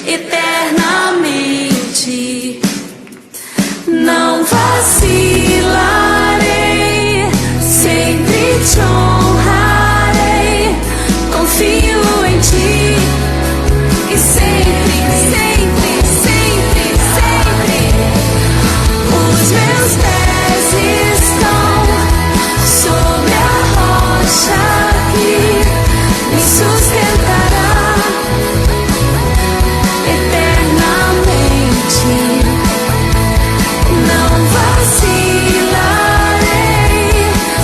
eternamente. Não vacilarei, sempre te honrarei. Confio em ti e sempre, sempre, sempre, sempre. Os meus pés estão sobre a rocha que me sustentará eternamente. Não vacilarei,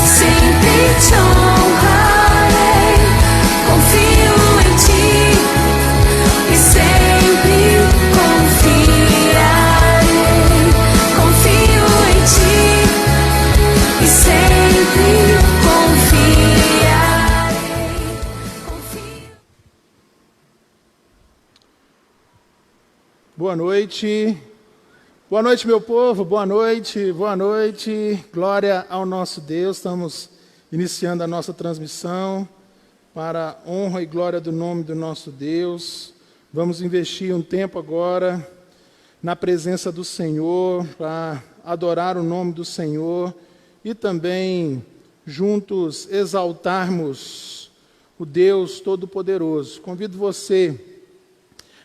sempre te honrarei. Confio em ti e sempre confiarei. Confio em ti e sempre confiarei. Boa noite. Boa noite, meu povo. Boa noite. Boa noite. Glória ao nosso Deus. Estamos iniciando a nossa transmissão para a honra e glória do nome do nosso Deus. Vamos investir um tempo agora na presença do Senhor para adorar o nome do Senhor e também juntos exaltarmos o Deus Todo-Poderoso. Convido você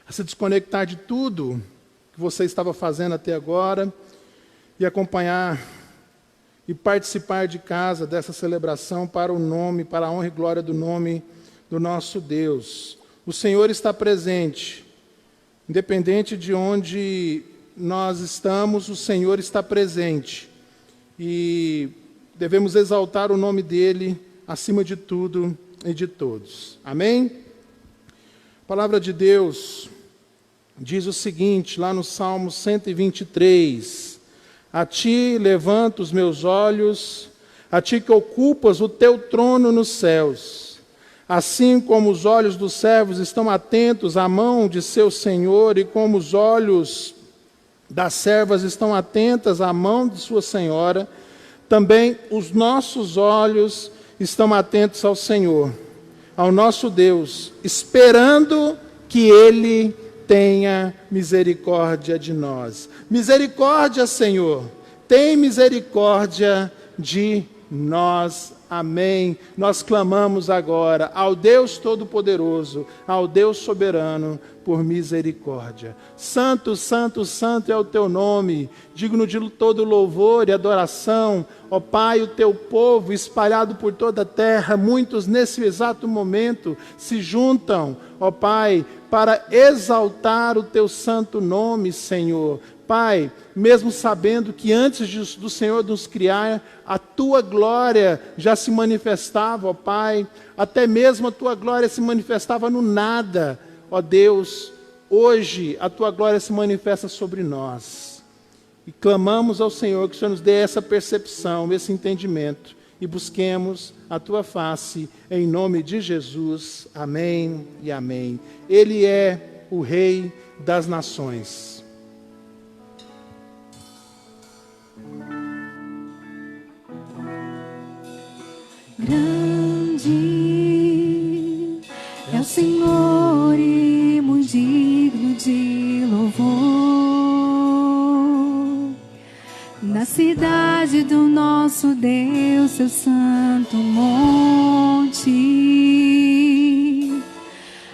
a se desconectar de tudo que você estava fazendo até agora e acompanhar e participar de casa dessa celebração para o nome, para a honra e glória do nome do nosso Deus. O Senhor está presente, independente de onde nós estamos, o Senhor está presente e devemos exaltar o nome dEle acima de tudo e de todos. Amém? A palavra de Deus diz o seguinte, lá no Salmo 123, a ti levanto os meus olhos, a ti que ocupas o teu trono nos céus. Assim como os olhos dos servos estão atentos à mão de seu Senhor, e como os olhos das servas estão atentas à mão de sua senhora, também os nossos olhos estão atentos ao Senhor, ao nosso Deus, esperando que Ele tenha misericórdia de nós. Misericórdia, Senhor, tem misericórdia de nós. Amém. Nós clamamos agora ao Deus Todo-Poderoso, ao Deus Soberano, por misericórdia. Santo, santo, santo é o teu nome, digno de todo louvor e adoração. Ó Pai, o teu povo espalhado por toda a terra, muitos nesse exato momento se juntam, ó Pai, para exaltar o teu santo nome, Senhor. Pai, mesmo sabendo que antes do Senhor nos criar, a tua glória já se manifestava, ó Pai, até mesmo a tua glória se manifestava no nada, ó Deus, hoje a tua glória se manifesta sobre nós. E clamamos ao Senhor que o Senhor nos dê essa percepção, esse entendimento, e busquemos a tua face, em nome de Jesus. Amém e amém. Ele é o Rei das nações. Grande é o Senhor e muito digno de louvor. Na cidade do nosso Deus, seu santo monte,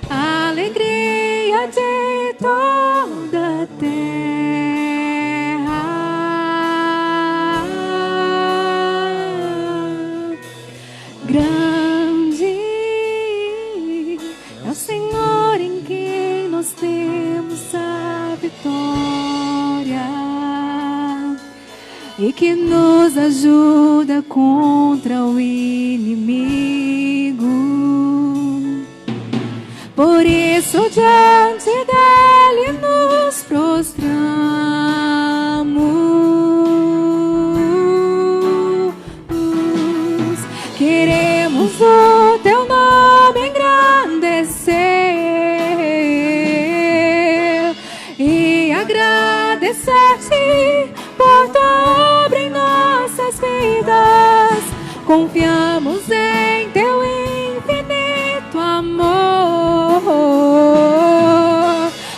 a alegria de toda a terra. Grande é o Senhor em quem nós temos a vitória e que nos ajuda contra o inimigo. Por isso diante dele nos prostramos. Queremos o teu nome engrandecer e agradecer-te por tua obra em nossas vidas. Confiamos em teu infinito amor.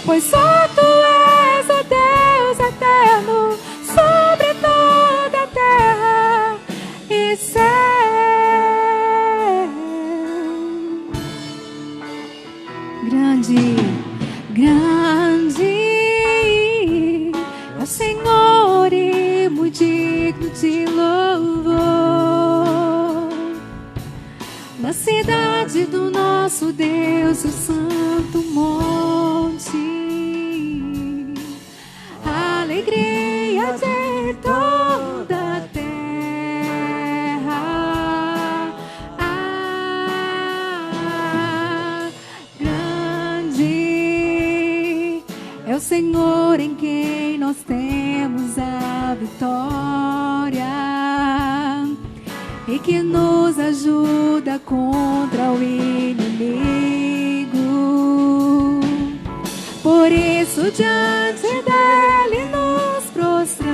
pois só tu és o Deus eterno sobre toda a terra e céu. Grande, grande é o Senhor e muito digno de louvor. Na cidade do nosso Deus, o santo monte, a alegria de toda a terra. Grande é o Senhor em quem nós temos a vitória e que nos ajuda contra o inimigo. Por isso diante dele nos prostramos,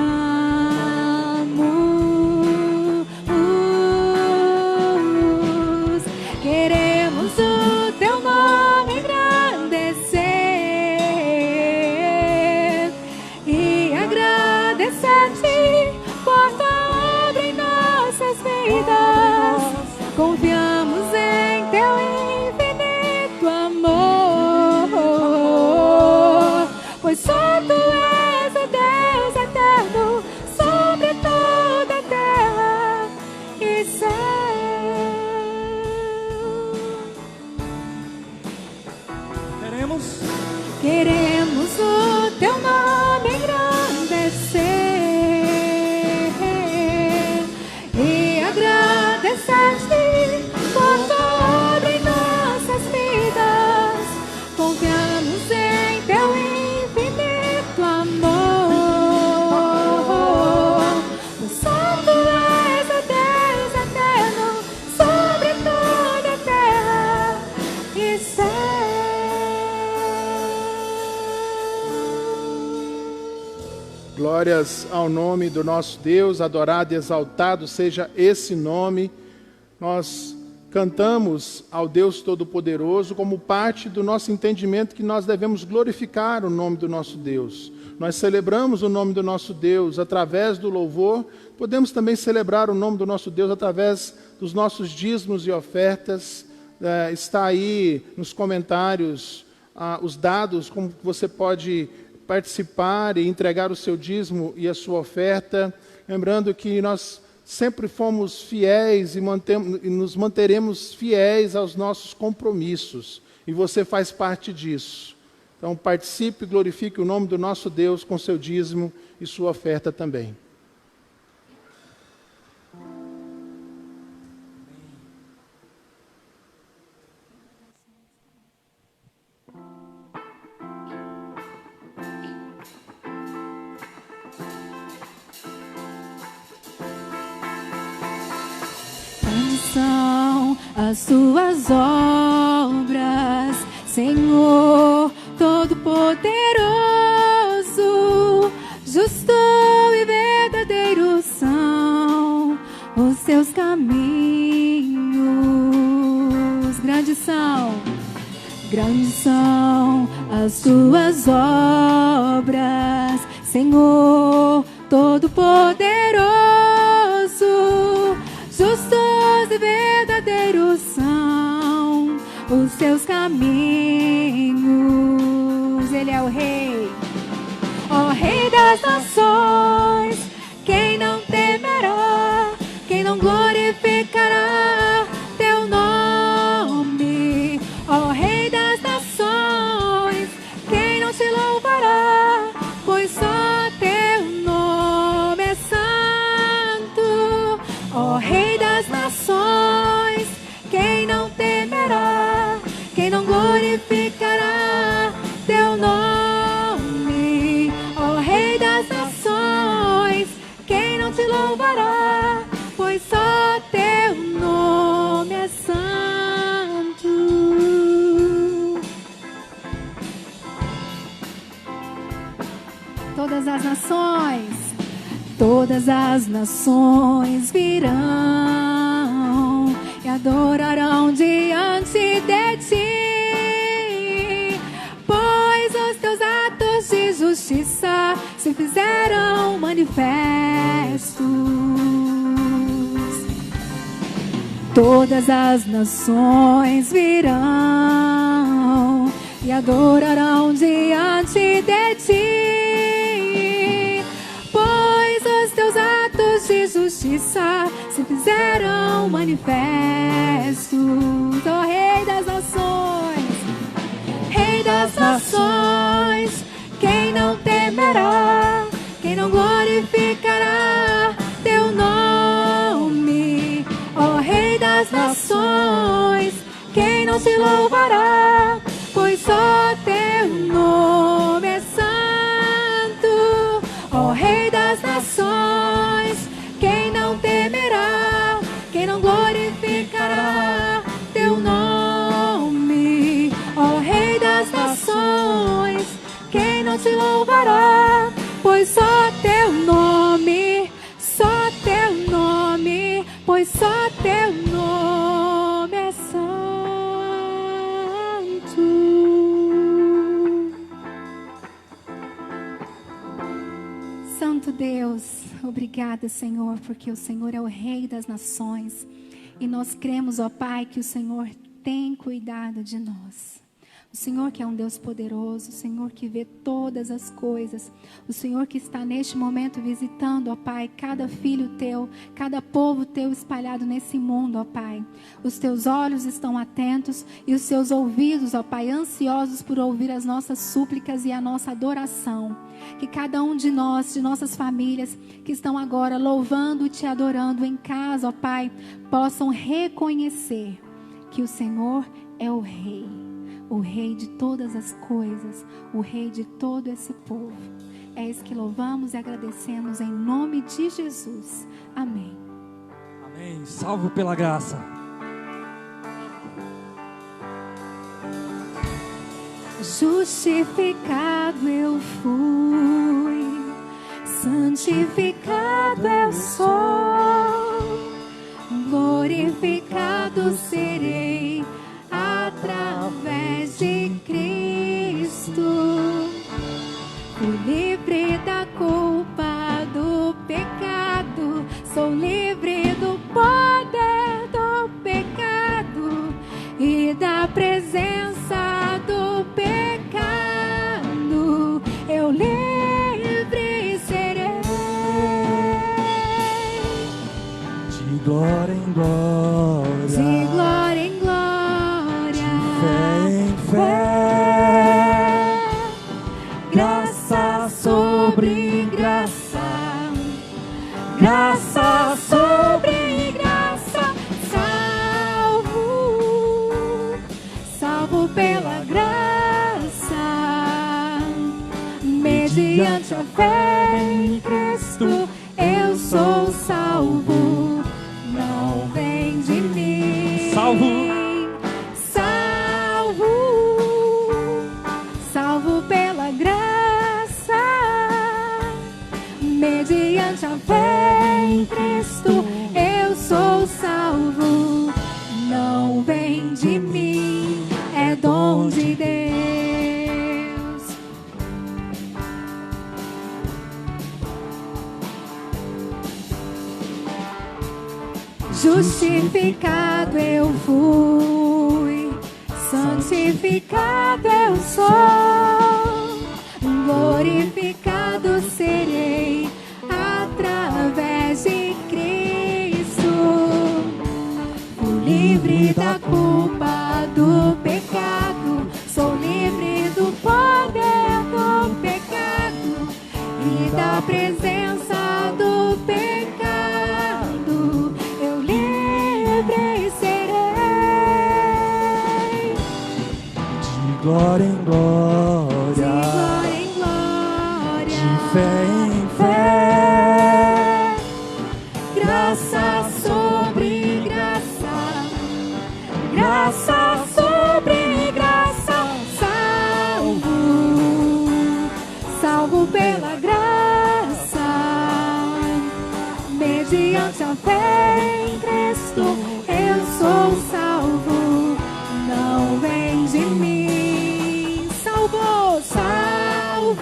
queremos o teu nome engrandecer e agradecer-te por tua obra em nossas vidas. Confiamos em teu infinito amor, pois só tu és o Deus eterno sobre toda a terra e céu. Queremos o teu nome engrandecer e agradecer-te por tua obra em nossas vidas. Confiamos em teu infinito amor, pois só tu és o Deus eterno sobre toda a terra e céu. Glórias ao nome do nosso Deus, adorado e exaltado seja esse nome. Nós cantamos ao Deus Todo-Poderoso como parte do nosso entendimento que nós devemos glorificar o nome do nosso Deus. Nós celebramos o nome do nosso Deus através do louvor, podemos também celebrar o nome do nosso Deus através dos nossos dízimos e ofertas. Está aí nos comentários os dados, como você pode participar e entregar o seu dízimo e a sua oferta. Lembrando que nós sempre fomos fiéis e nos manteremos fiéis aos nossos compromissos. E você faz parte disso. Então participe e glorifique o nome do nosso Deus com seu dízimo e sua oferta também. São as tuas obras, Senhor Todo-Poderoso, justo e verdadeiro são os teus caminhos. Grandes são as tuas obras, Senhor Todo-Poderoso, justos e verdadeiros são os teus caminhos. Ele é o Rei, ó Rei das nações. Quem não temerá, quem não glorificará teu nome, ó Rei das nações. Quem não te louvará, pois só teu nome é santo, ó Rei das nações. Quem não temerá, quem não glorificará teu nome, ó Rei das nações. Quem não te louvará, pois só teu nome é santo. Todas as nações virão e adorarão diante de ti, pois os teus justiça se fizeram manifestos. Todas as nações virão e adorarão diante de ti, pois os teus atos de justiça se fizeram manifestos. Ó Rei das nações, Rei das nações, quem não temerá, quem não glorificará teu nome? Ó Rei das nações, quem não te louvará, pois só teu nome é santo. Ó Rei das nações, quem não temerá, quem não glorificará teu nome? Ó Rei das nações, quem não te louvará, pois só teu nome, pois só teu nome é santo. Santo Deus, obrigada, Senhor, porque o Senhor é o Rei das nações. E nós cremos, ó Pai, que o Senhor tem cuidado de nós. O Senhor que é um Deus poderoso, o Senhor que vê todas as coisas, o Senhor que está neste momento visitando, ó Pai, cada filho teu, cada povo teu espalhado nesse mundo, ó Pai. Os teus olhos estão atentos e os teus ouvidos, ó Pai, ansiosos por ouvir as nossas súplicas e a nossa adoração. Que cada um de nós, de nossas famílias, que estão agora louvando e te adorando em casa, ó Pai, possam reconhecer que o Senhor é o Rei de todas as coisas, o Rei de todo esse povo. É isso que louvamos e agradecemos em nome de Jesus. Amém. Amém. Salvo pela graça. Justificado eu fui, santificado eu sou, glorificado serei através de Cristo. Fui livre da culpa do pecado, sou livre do poder do pecado e da presença do pecado. Eu livre serei. De glória em glória, De glória em glória, fé em fé, graça sobre graça, graça sobre graça, salvo pela graça, mediante a fé em Cristo, eu sou salvo, não vem de mim. Salvo pela graça, mediante a fé em Cristo, eu sou salvo, não vem de mim, é dom de Deus. Justificado eu fui, santificado eu sou, glorificado serei através de Cristo. Fui livre da culpa do pecado, sou livre do poder do pecado e da presença do pecado. Eu livre serei. de glória em glória, De glória em glória, de fé em fé, graça sobre graça, graça sobre graça, salvo pela graça, mediante a fé em Cristo, eu sou salvo, não vem de mim. Salvo,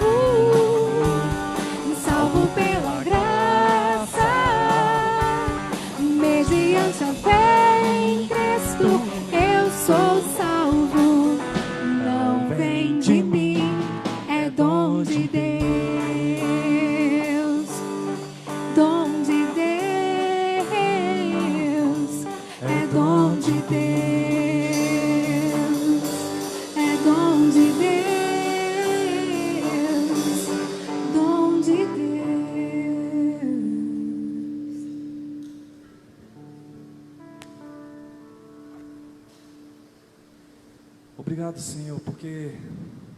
obrigado, Senhor, porque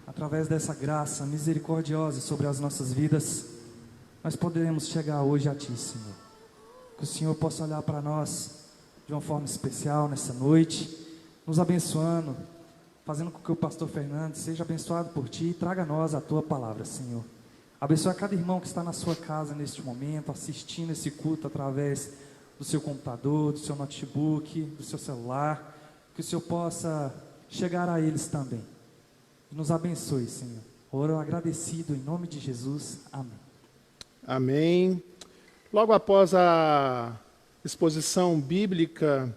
através dessa graça misericordiosa sobre as nossas vidas, nós poderemos chegar hoje a Ti, Senhor. Que o Senhor possa olhar para nós de uma forma especial nessa noite, nos abençoando, fazendo com que o pastor Fernando seja abençoado por Ti e traga a nós a Tua palavra, Senhor. Abençoa cada irmão que está na sua casa neste momento, assistindo esse culto através do seu computador, do seu notebook, do seu celular. Que o Senhor possa chegar a eles também. E nos abençoe, Senhor. Oro agradecido em nome de Jesus. Amém. Amém. Logo após a exposição bíblica,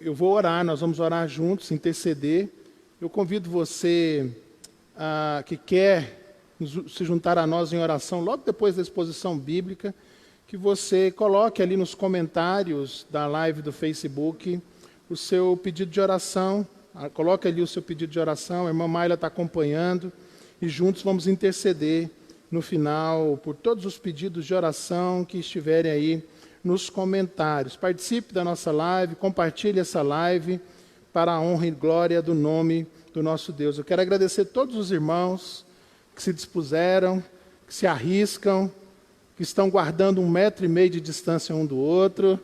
eu vou orar, nós vamos orar juntos, interceder. Eu convido você que quer se juntar a nós em oração, logo depois da exposição bíblica, que você coloque ali nos comentários da live do Facebook o seu pedido de oração. Coloque ali o seu pedido de oração, a irmã Mayla está acompanhando, e juntos vamos interceder no final por todos os pedidos de oração que estiverem aí nos comentários. Participe da nossa live, compartilhe essa live para a honra e glória do nome do nosso Deus. Eu quero agradecer todos os irmãos que se dispuseram, que se arriscam, que estão guardando 1,5 metro de distância um do outro,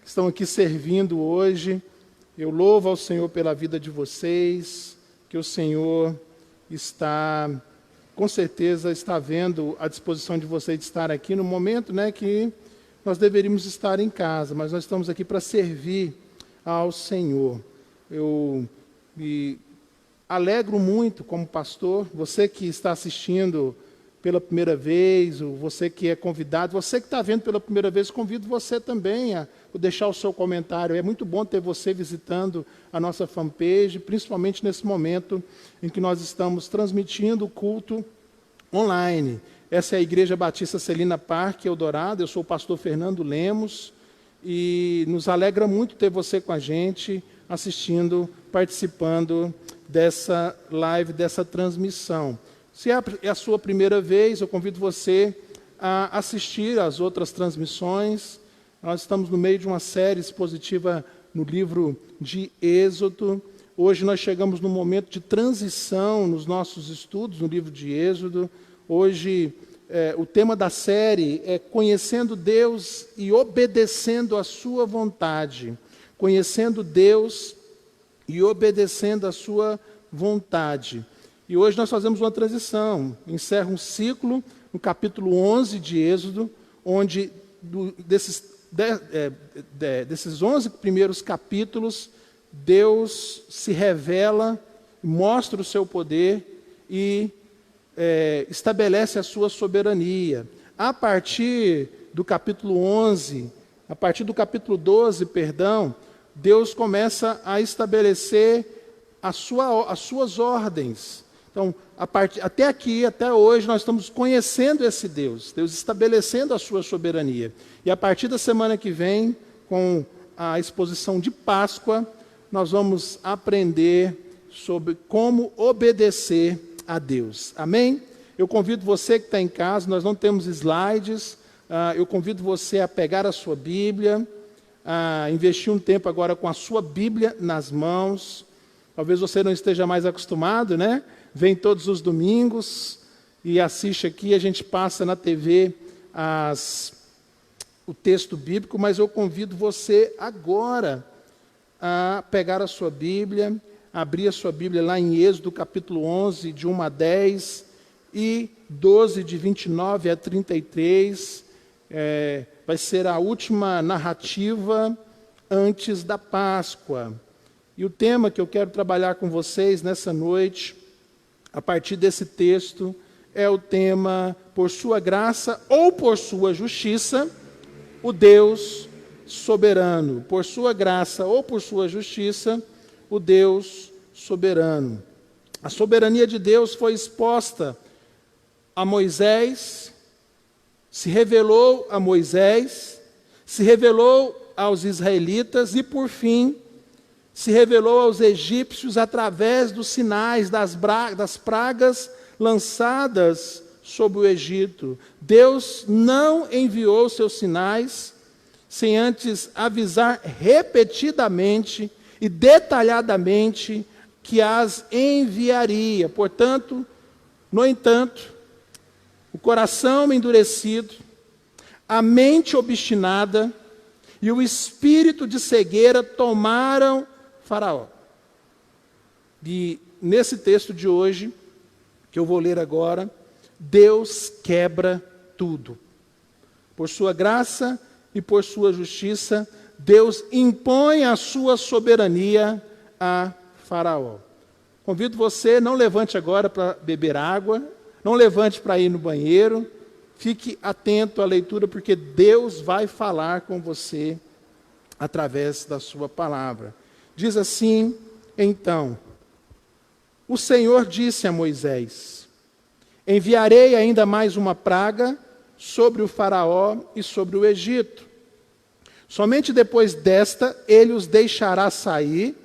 que estão aqui servindo hoje. Eu louvo ao Senhor pela vida de vocês, que o Senhor com certeza está vendo a disposição de vocês de estar aqui no momento, que nós deveríamos estar em casa, mas nós estamos aqui para servir ao Senhor. Eu me alegro muito como pastor, você que está assistindo pela primeira vez, ou você que é convidado, você que está vendo pela primeira vez, convido você também a deixar o seu comentário. É muito bom ter você visitando a nossa fanpage, principalmente nesse momento em que nós estamos transmitindo o culto online. Essa é a Igreja Batista Celina Parque, Eldorado. Eu sou o pastor Fernando Lemos e nos alegra muito ter você com a gente, assistindo, participando dessa live, dessa transmissão. Se é a sua primeira vez, eu convido você a assistir às outras transmissões. Nós estamos no meio de uma série expositiva no livro de Êxodo. Hoje nós chegamos num momento de transição nos nossos estudos no livro de Êxodo. Hoje o tema da série é Conhecendo Deus e Obedecendo a Sua Vontade. Conhecendo Deus e obedecendo a Sua vontade. E hoje nós fazemos uma transição, encerra um ciclo no capítulo 11 de Êxodo, onde desses 11 primeiros capítulos, Deus se revela, mostra o seu poder e estabelece a sua soberania. A partir do capítulo 11, a partir do capítulo 12, Deus começa a estabelecer as suas ordens. Então, até aqui, até hoje, nós estamos conhecendo esse Deus estabelecendo a sua soberania. E a partir da semana que vem, com a exposição de Páscoa, nós vamos aprender sobre como obedecer a Deus. Amém? Eu convido você que está em casa, nós não temos slides, eu convido você a pegar a sua Bíblia, a investir um tempo agora com a sua Bíblia nas mãos. Talvez você não esteja mais acostumado, Vem todos os domingos e assiste aqui, a gente passa na TV o texto bíblico, mas eu convido você agora a pegar a sua Bíblia, abrir a sua Bíblia lá em Êxodo capítulo 11, de 1 a 10 e 12, de 29 a 33. Vai ser a última narrativa antes da Páscoa. E o tema que eu quero trabalhar com vocês nessa noite, a partir desse texto, é o tema, por sua graça ou por sua justiça, o Deus soberano. Por sua graça ou por sua justiça, o Deus soberano. A soberania de Deus foi exposta a Moisés, se revelou a Moisés, se revelou aos israelitas e, por fim, se revelou aos egípcios através dos sinais das pragas lançadas sobre o Egito. Deus não enviou seus sinais sem antes avisar repetidamente e detalhadamente que as enviaria. Portanto, no entanto, o coração endurecido, a mente obstinada e o espírito de cegueira tomaram Faraó. E nesse texto de hoje, que eu vou ler agora, Deus quebra tudo. Por sua graça e por sua justiça, Deus impõe a sua soberania a Faraó. Convido você, não levante agora para beber água, não levante para ir no banheiro, fique atento à leitura, porque Deus vai falar com você através da sua palavra. Diz assim, então, o Senhor disse a Moisés: enviarei ainda mais uma praga sobre o Faraó e sobre o Egito. Somente depois desta, ele os deixará sair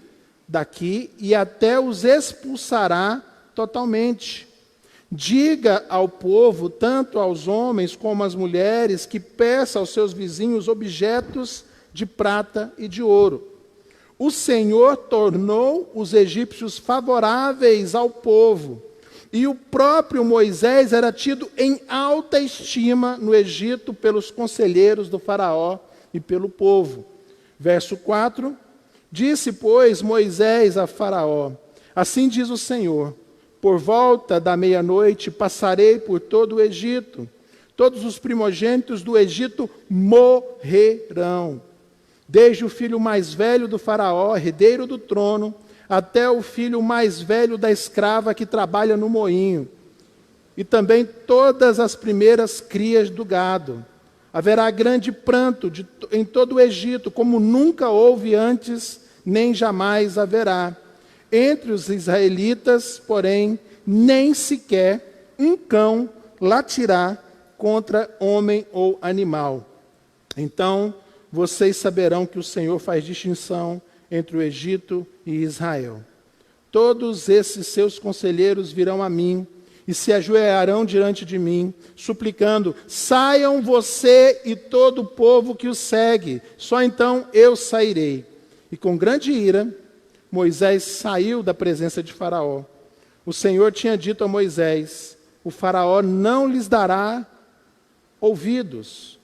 daqui e até os expulsará totalmente. Diga ao povo, tanto aos homens como às mulheres, que peça aos seus vizinhos objetos de prata e de ouro. O Senhor tornou os egípcios favoráveis ao povo, e o próprio Moisés era tido em alta estima no Egito pelos conselheiros do Faraó e pelo povo. Verso 4, disse, pois, Moisés a Faraó: assim diz o Senhor, por volta da meia-noite passarei por todo o Egito. Todos os primogênitos do Egito morrerão, desde o filho mais velho do Faraó, herdeiro do trono, até o filho mais velho da escrava que trabalha no moinho, e também todas as primeiras crias do gado. Haverá grande pranto em todo o Egito, como nunca houve antes, nem jamais haverá. Entre os israelitas, porém, nem sequer um cão latirá contra homem ou animal. Então vocês saberão que o Senhor faz distinção entre o Egito e Israel. Todos esses seus conselheiros virão a mim e se ajoelharão diante de mim, suplicando: saiam você e todo o povo que o segue, só então eu sairei. E com grande ira, Moisés saiu da presença de Faraó. O Senhor tinha dito a Moisés: o Faraó não lhes dará ouvidos,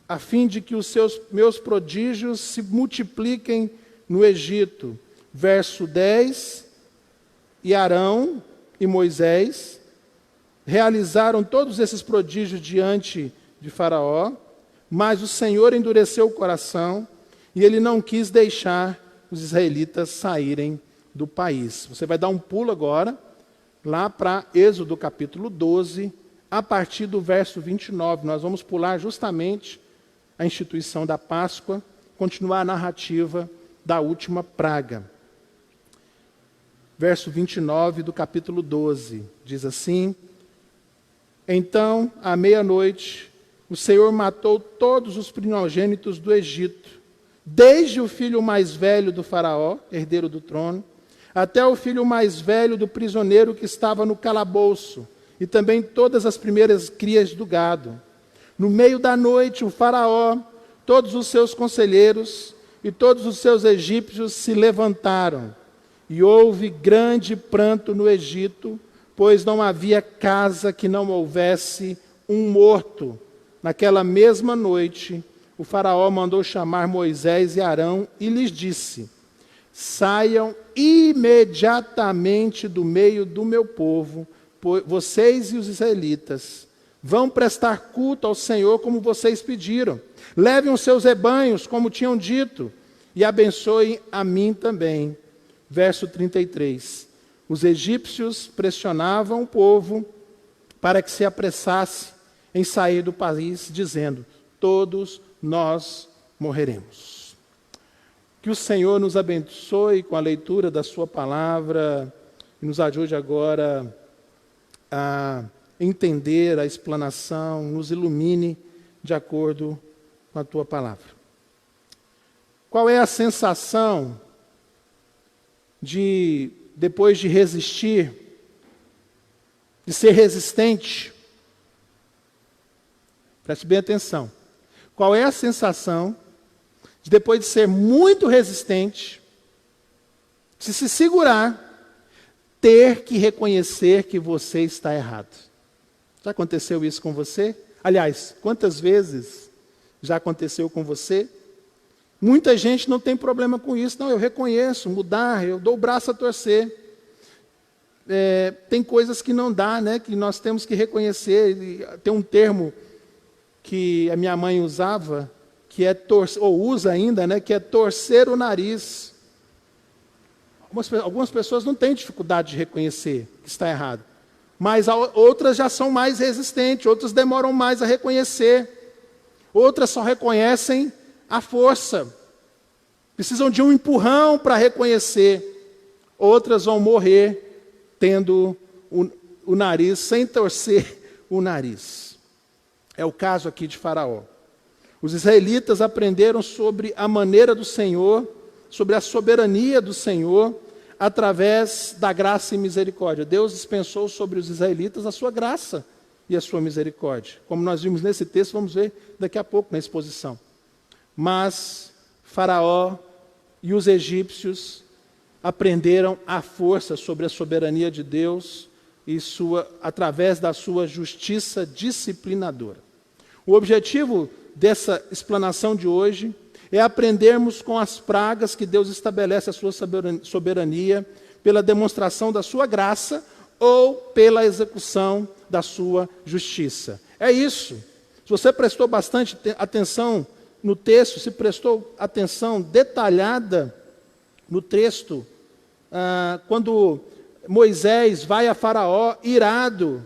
a fim de que os meus prodígios se multipliquem no Egito. Verso 10, e Arão e Moisés realizaram todos esses prodígios diante de Faraó, mas o Senhor endureceu o coração, e ele não quis deixar os israelitas saírem do país. Você vai dar um pulo agora, lá para Êxodo capítulo 12, a partir do verso 29. Nós vamos pular justamente a instituição da Páscoa, continuar a narrativa da última praga. Verso 29 do capítulo 12, diz assim: então, à meia-noite, o Senhor matou todos os primogênitos do Egito, desde o filho mais velho do Faraó, herdeiro do trono, até o filho mais velho do prisioneiro que estava no calabouço, e também todas as primeiras crias do gado. No meio da noite, o Faraó, todos os seus conselheiros e todos os seus egípcios se levantaram, e houve grande pranto no Egito, pois não havia casa que não houvesse um morto. Naquela mesma noite, o Faraó mandou chamar Moisés e Arão e lhes disse: saiam imediatamente do meio do meu povo, vocês e os israelitas. Vão prestar culto ao Senhor como vocês pediram. Levem os seus rebanhos como tinham dito, e abençoem a mim também. Verso 33. Os egípcios pressionavam o povo para que se apressasse em sair do país, dizendo: todos nós morreremos. Que o Senhor nos abençoe com a leitura da sua palavra e nos ajude agora a entender a explanação, nos ilumine de acordo com a tua palavra. Qual é a sensação de, depois de resistir, de ser resistente? Preste bem atenção. Qual é a sensação depois de ser muito resistente, se segurar, ter que reconhecer que você está errado. Já aconteceu isso com você? Aliás, quantas vezes já aconteceu com você? Muita gente não tem problema com isso. Não, eu reconheço, mudar, eu dou o braço a torcer. Tem coisas que não dá, né, que nós temos que reconhecer. Tem um termo que a minha mãe usava, que é ou usa ainda, né, que é torcer o nariz. Algumas pessoas não têm dificuldade de reconhecer que está errado, mas outras já são mais resistentes, outras demoram mais a reconhecer, outras só reconhecem à força, precisam de um empurrão para reconhecer, outras vão morrer tendo o nariz, sem torcer o nariz. É o caso aqui de Faraó. Os israelitas aprenderam sobre a maneira do Senhor, sobre a soberania do Senhor, através da graça e misericórdia. Deus dispensou sobre os israelitas a sua graça e a sua misericórdia. Como nós vimos nesse texto, vamos ver daqui a pouco na exposição. Mas Faraó e os egípcios aprenderam à força sobre a soberania de Deus e através da sua justiça disciplinadora. O objetivo dessa explanação de hoje é aprendermos com as pragas que Deus estabelece a sua soberania pela demonstração da sua graça ou pela execução da sua justiça. É isso. Se você prestou bastante atenção no texto, se prestou atenção detalhada no texto, quando Moisés vai a Faraó irado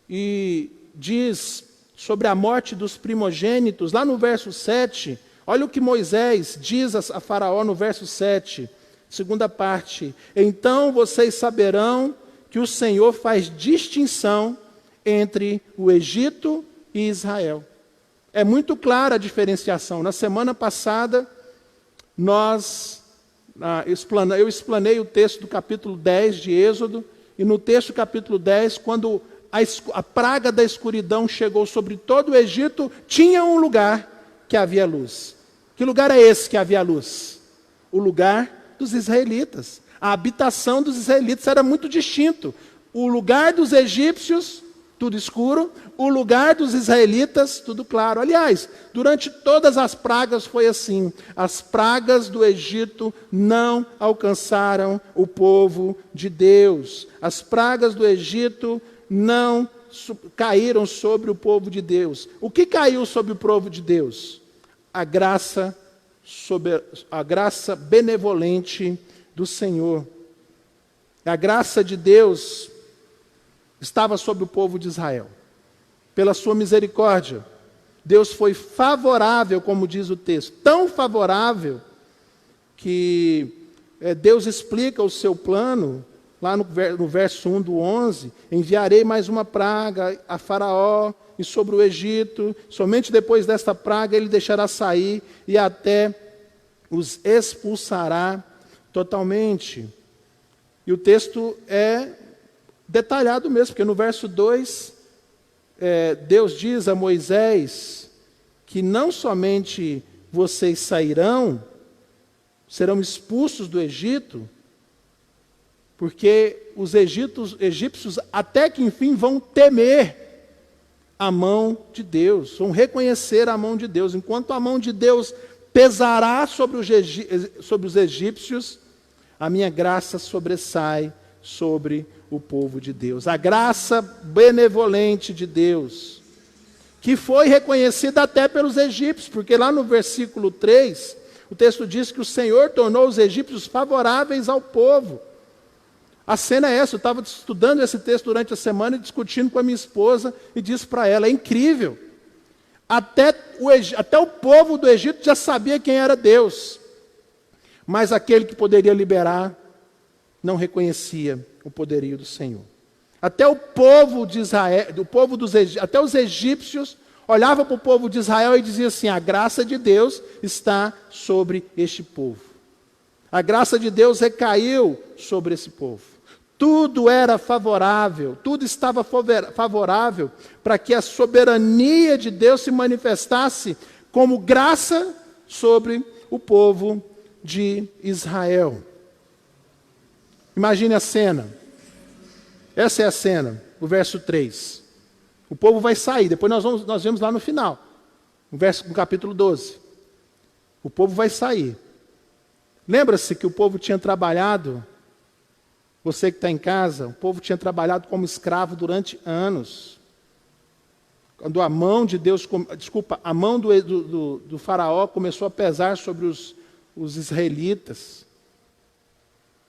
e diz sobre a morte dos primogênitos, lá no verso 7, olha o que Moisés diz a Faraó no verso 7, segunda parte. Então vocês saberão que o Senhor faz distinção entre o Egito e Israel. É muito clara a diferenciação. Na semana passada, eu explanei o texto do capítulo 10 de Êxodo, e no texto do capítulo 10, quando a praga da escuridão chegou sobre todo o Egito, tinha um lugar que havia luz. Que lugar é esse que havia luz? O lugar dos israelitas. A habitação dos israelitas era muito distinto. O lugar dos egípcios, tudo escuro. O lugar dos israelitas, tudo claro. Aliás, durante todas as pragas foi assim. As pragas do Egito não alcançaram o povo de Deus. As pragas do Egito não caíram sobre o povo de Deus. O que caiu sobre o povo de Deus? A graça benevolente do Senhor. A graça de Deus estava sobre o povo de Israel. Pela sua misericórdia, Deus foi favorável, como diz o texto, tão favorável que Deus explica o seu plano, lá no verso 1 do 11, enviarei mais uma praga a Faraó e sobre o Egito, somente depois desta praga ele deixará sair e até os expulsará totalmente. E o texto é detalhado mesmo, porque no verso 2, Deus diz a Moisés que não somente vocês sairão, serão expulsos do Egito, porque os egípcios até que enfim vão temer a mão de Deus, vão reconhecer a mão de Deus. Enquanto a mão de Deus pesará sobre os egípcios, a minha graça sobressai sobre o povo de Deus. A graça benevolente de Deus, que foi reconhecida até pelos egípcios, porque lá no versículo 3, o texto diz que o Senhor tornou os egípcios favoráveis ao povo. A cena é essa, eu estava estudando esse texto durante a semana e discutindo com a minha esposa e disse para ela, é incrível. Até o povo do Egito já sabia quem era Deus, mas aquele que poderia liberar não reconhecia o poderio do Senhor. Até o povo de Israel, até os egípcios olhavam para o povo de Israel e diziam assim, a graça de Deus está sobre este povo. A graça de Deus recaiu sobre esse povo. Tudo era favorável, tudo estava favorável para que a soberania de Deus se manifestasse como graça sobre o povo de Israel. Imagine a cena. Essa é a cena, o verso 3. O povo vai sair, depois nós vemos lá no final, no capítulo 12. O povo vai sair. Lembra-se que o povo tinha trabalhado, você que está em casa, o povo tinha trabalhado como escravo durante anos. Quando a mão de Deus, a mão do faraó começou a pesar sobre os israelitas.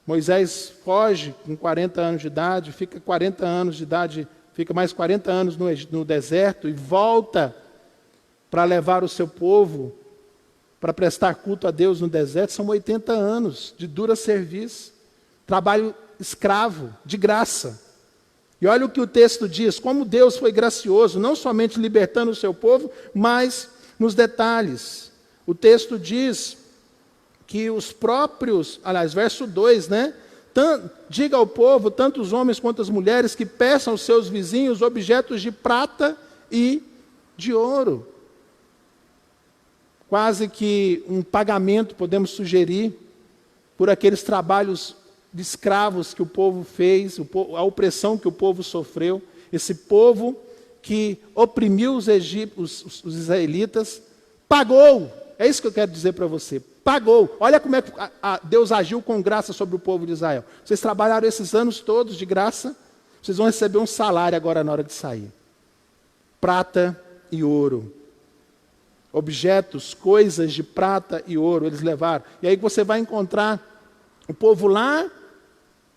Moisés foge com 40 anos de idade, fica 40 anos de idade, fica mais 40 anos no deserto e volta para levar o seu povo para prestar culto a Deus no deserto. São 80 anos de dura serviço, trabalho escravo, de graça. E olha o que o texto diz, como Deus foi gracioso, não somente libertando o seu povo, mas nos detalhes. O texto diz que os próprios, aliás, verso 2, né? Diga ao povo, tanto os homens quanto as mulheres, que peçam aos seus vizinhos objetos de prata e de ouro. Quase que um pagamento, podemos sugerir, por aqueles trabalhos de escravos que o povo fez, a opressão que o povo sofreu, esse povo que oprimiu os israelitas, pagou. É isso que eu quero dizer para você. Pagou. Olha como é que Deus agiu com graça sobre o povo de Israel. Vocês trabalharam esses anos todos de graça, vocês vão receber um salário agora na hora de sair. Prata e ouro. Objetos, coisas de prata e ouro eles levaram. E aí você vai encontrar o povo lá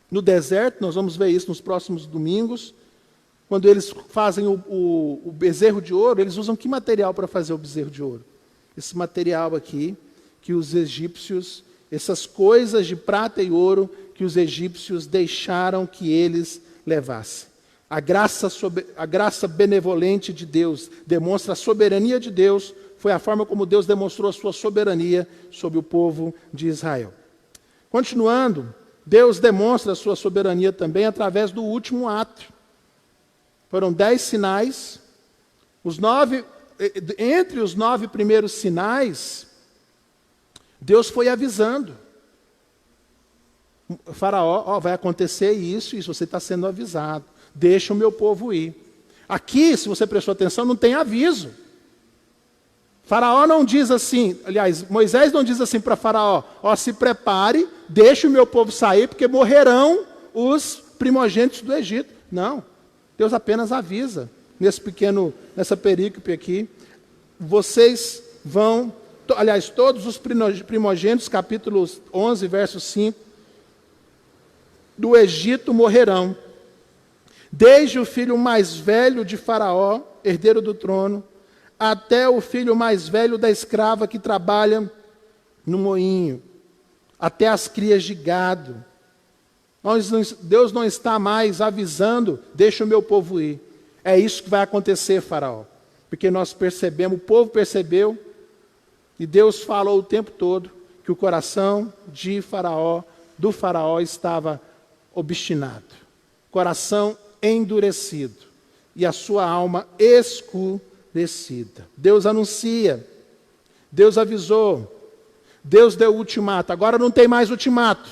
no deserto, nós vamos ver isso nos próximos domingos, quando eles fazem o bezerro de ouro, eles usam que material para fazer o bezerro de ouro? Esse material aqui, que os egípcios, essas coisas de prata e ouro, que os egípcios deixaram que eles levassem. A graça benevolente de Deus demonstra a soberania de Deus, foi a forma como Deus demonstrou a sua soberania sobre o povo de Israel. Continuando, Deus demonstra a sua soberania também através do último ato. Foram 10 sinais. Entre os 9 primeiros sinais, Deus foi avisando. O faraó, vai acontecer isso, você está sendo avisado. Deixa o meu povo ir. Aqui, se você prestou atenção, não tem aviso. Faraó não diz assim, aliás, Moisés não diz assim para Faraó, se prepare, deixe o meu povo sair, porque morrerão os primogênitos do Egito. Não, Deus apenas avisa, nessa perícope aqui, vocês vão, aliás, todos os primogênitos, capítulo 11, verso 5, do Egito morrerão, desde o filho mais velho de Faraó, herdeiro do trono, até o filho mais velho da escrava que trabalha no moinho, até as crias de gado. Deus não está mais avisando, deixa o meu povo ir. É isso que vai acontecer, Faraó. Porque nós percebemos, o povo percebeu, e Deus falou o tempo todo, que o coração do Faraó estava obstinado. Coração endurecido. E a sua alma escurecida. Deus anuncia, Deus avisou, Deus deu ultimato. Agora não tem mais ultimato.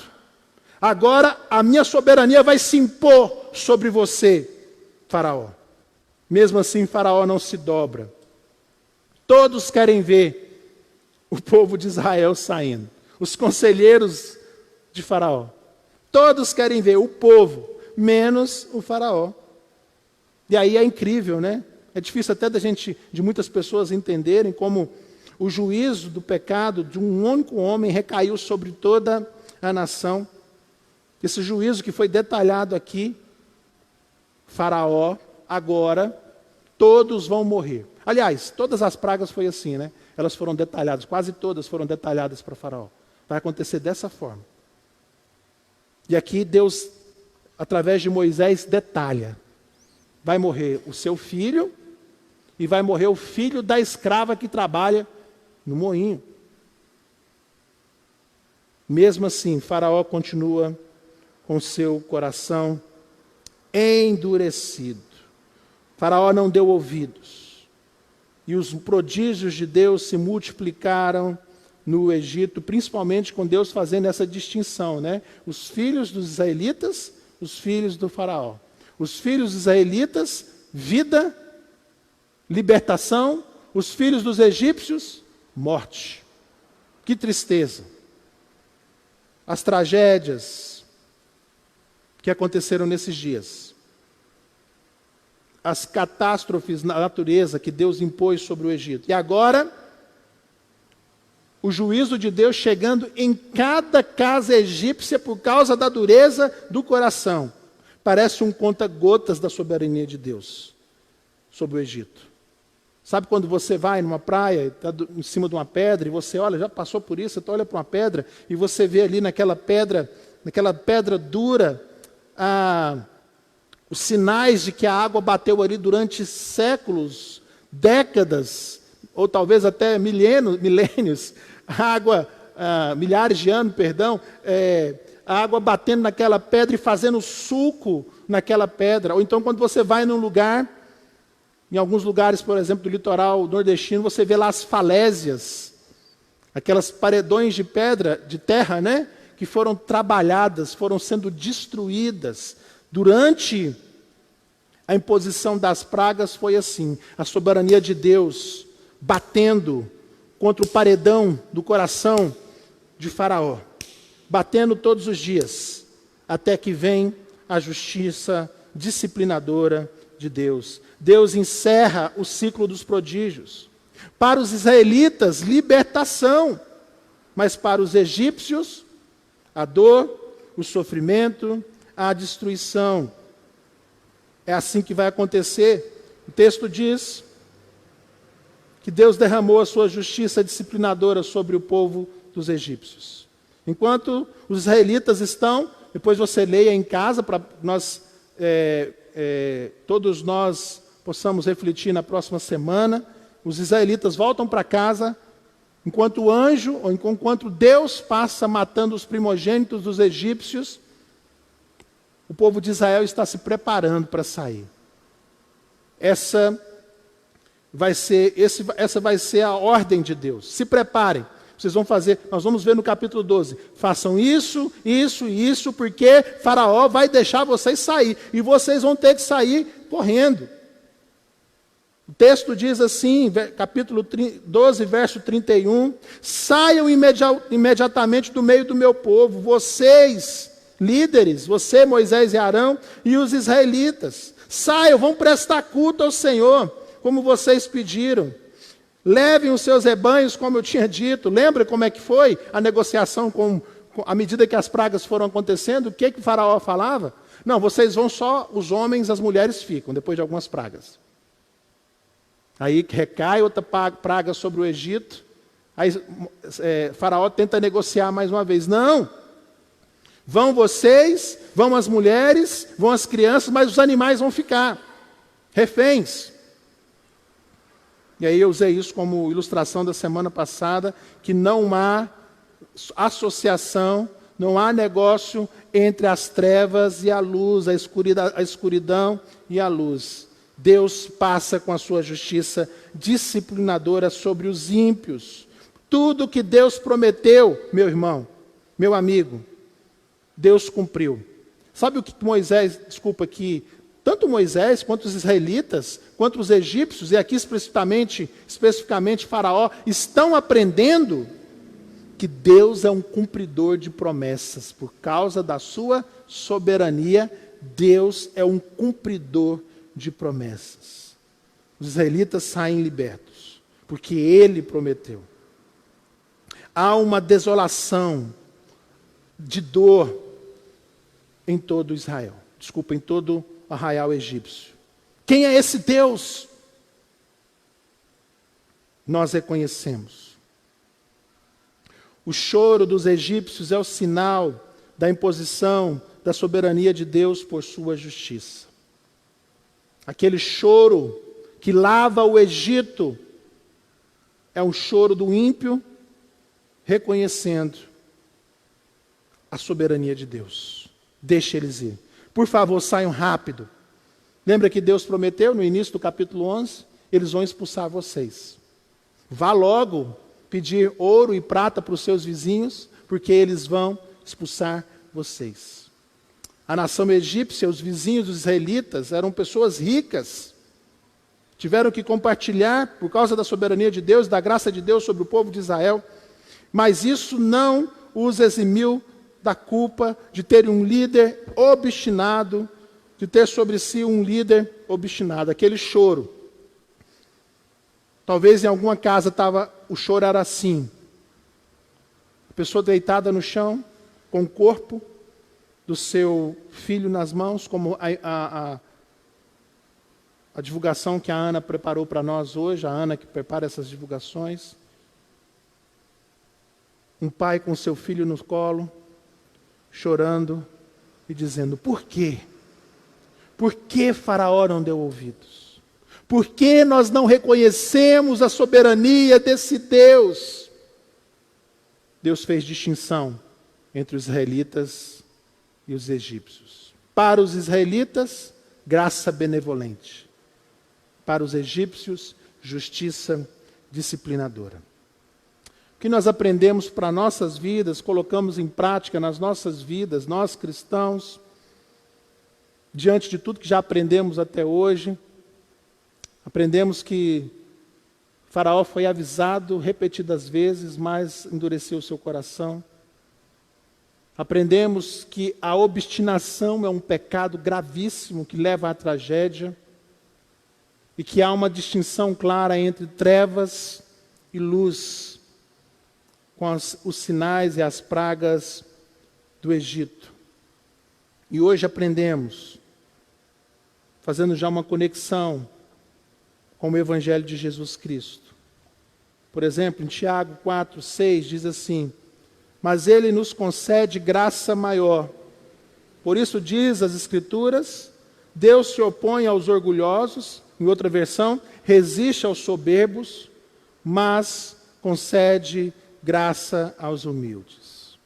Agora a minha soberania vai se impor sobre você, Faraó. Mesmo assim, Faraó não se dobra. Todos querem ver o povo de Israel saindo. Os conselheiros de Faraó. Todos querem ver o povo, menos o Faraó. E aí é incrível, né? É difícil até de muitas pessoas entenderem como o juízo do pecado de um único homem recaiu sobre toda a nação. Esse juízo que foi detalhado aqui, Faraó, agora, todos vão morrer. Aliás, todas as pragas foi assim, né? Elas foram detalhadas, quase todas foram detalhadas para Faraó. Vai acontecer dessa forma. E aqui Deus, através de Moisés, detalha. Vai morrer o seu filho, e vai morrer o filho da escrava que trabalha no moinho. Mesmo assim, Faraó continua com seu coração endurecido. Faraó não deu ouvidos. E os prodígios de Deus se multiplicaram no Egito, principalmente com Deus fazendo essa distinção, né? Os filhos dos israelitas, os filhos do faraó. Os filhos dos israelitas, vida, libertação. Os filhos dos egípcios, morte. Que tristeza. As tragédias que aconteceram nesses dias. As catástrofes na natureza que Deus impôs sobre o Egito. E agora, o juízo de Deus chegando em cada casa egípcia por causa da dureza do coração. Parece um conta-gotas da soberania de Deus sobre o Egito. Sabe quando você vai numa praia, está em cima de uma pedra, e você olha, já passou por isso, você olha para uma pedra, e você vê ali naquela pedra dura, os sinais de que a água bateu ali durante séculos, décadas, ou talvez até milênios, milhares de anos, a água batendo naquela pedra e fazendo suco naquela pedra. Ou então quando você vai num lugar, em alguns lugares, por exemplo, do litoral nordestino, você vê lá as falésias, aquelas paredões de pedra, de terra, né? Que foram trabalhadas, foram sendo destruídas. Durante a imposição das pragas foi assim, a soberania de Deus batendo contra o paredão do coração de Faraó, batendo todos os dias, até que vem a justiça disciplinadora de Deus. Deus encerra o ciclo dos prodígios. Para os israelitas, libertação, mas para os egípcios, a dor, o sofrimento, a destruição. É assim que vai acontecer. O texto diz que Deus derramou a sua justiça disciplinadora sobre o povo dos egípcios. Enquanto os israelitas estão, depois você leia em casa, para nós, todos nós possamos refletir na próxima semana, os israelitas voltam para casa, enquanto o anjo, ou enquanto Deus passa matando os primogênitos dos egípcios, o povo de Israel está se preparando para sair. Essa vai ser a ordem de Deus. Se preparem. Vocês vão fazer, nós vamos ver no capítulo 12. Façam isso, isso e isso, porque Faraó vai deixar vocês sair. E vocês vão ter que sair correndo. O texto diz assim, capítulo 12, verso 31. Saiam imediatamente do meio do meu povo, vocês, líderes, você, Moisés e Arão, e os israelitas. Saiam, vão prestar culto ao Senhor, como vocês pediram. Levem os seus rebanhos, como eu tinha dito. Lembra como é que foi a negociação à medida que as pragas foram acontecendo? O que o faraó falava? Não, vocês vão só, os homens, as mulheres ficam, depois de algumas pragas. Aí recai outra praga sobre o Egito. Aí faraó tenta negociar mais uma vez. Não, vão vocês, vão as mulheres, vão as crianças, mas os animais vão ficar reféns. E aí eu usei isso como ilustração da semana passada, que não há associação, não há negócio entre as trevas e a luz, a escuridão e a luz. Deus passa com a sua justiça disciplinadora sobre os ímpios. Tudo que Deus prometeu, meu irmão, meu amigo, Deus cumpriu. Sabe o que tanto Moisés, quanto os israelitas, quanto os egípcios, e aqui especificamente Faraó, estão aprendendo que Deus é um cumpridor de promessas. Por causa da sua soberania, Deus é um cumpridor de promessas. Os israelitas saem libertos, porque Ele prometeu. Há uma desolação de dor em todo Israel. Em todo arraial egípcio. Quem é esse Deus? Nós reconhecemos. O choro dos egípcios é o sinal da imposição da soberania de Deus por sua justiça. Aquele choro que lava o Egito é um choro do ímpio reconhecendo a soberania de Deus. Deixe eles ir. Por favor, saiam rápido. Lembra que Deus prometeu no início do capítulo 11? Eles vão expulsar vocês. Vá logo pedir ouro e prata para os seus vizinhos, porque eles vão expulsar vocês. A nação egípcia, os vizinhos dos israelitas, eram pessoas ricas. Tiveram que compartilhar, por causa da soberania de Deus, da graça de Deus sobre o povo de Israel. Mas isso não os eximiu da culpa de ter um líder obstinado, de ter sobre si um líder obstinado. Aquele choro. Talvez em alguma casa o choro era assim. A pessoa deitada no chão, com o corpo do seu filho nas mãos, como a divulgação que a Ana preparou para nós hoje, a Ana que prepara essas divulgações. Um pai com seu filho no colo, chorando e dizendo: por quê? Por que Faraó não deu ouvidos? Por que nós não reconhecemos a soberania desse Deus? Deus fez distinção entre os israelitas e os egípcios. Para os israelitas, graça benevolente. Para os egípcios, justiça disciplinadora. O que nós aprendemos para nossas vidas, colocamos em prática nas nossas vidas, nós cristãos, diante de tudo que já aprendemos até hoje, aprendemos que Faraó foi avisado repetidas vezes, mas endureceu o seu coração. Aprendemos que a obstinação é um pecado gravíssimo que leva à tragédia e que há uma distinção clara entre trevas e luz, com os sinais e as pragas do Egito. E hoje aprendemos, fazendo já uma conexão com o Evangelho de Jesus Cristo. Por exemplo, em Tiago 4:6 diz assim: mas Ele nos concede graça maior. Por isso diz as Escrituras, Deus se opõe aos orgulhosos, em outra versão, resiste aos soberbos, mas concede graça aos humildes.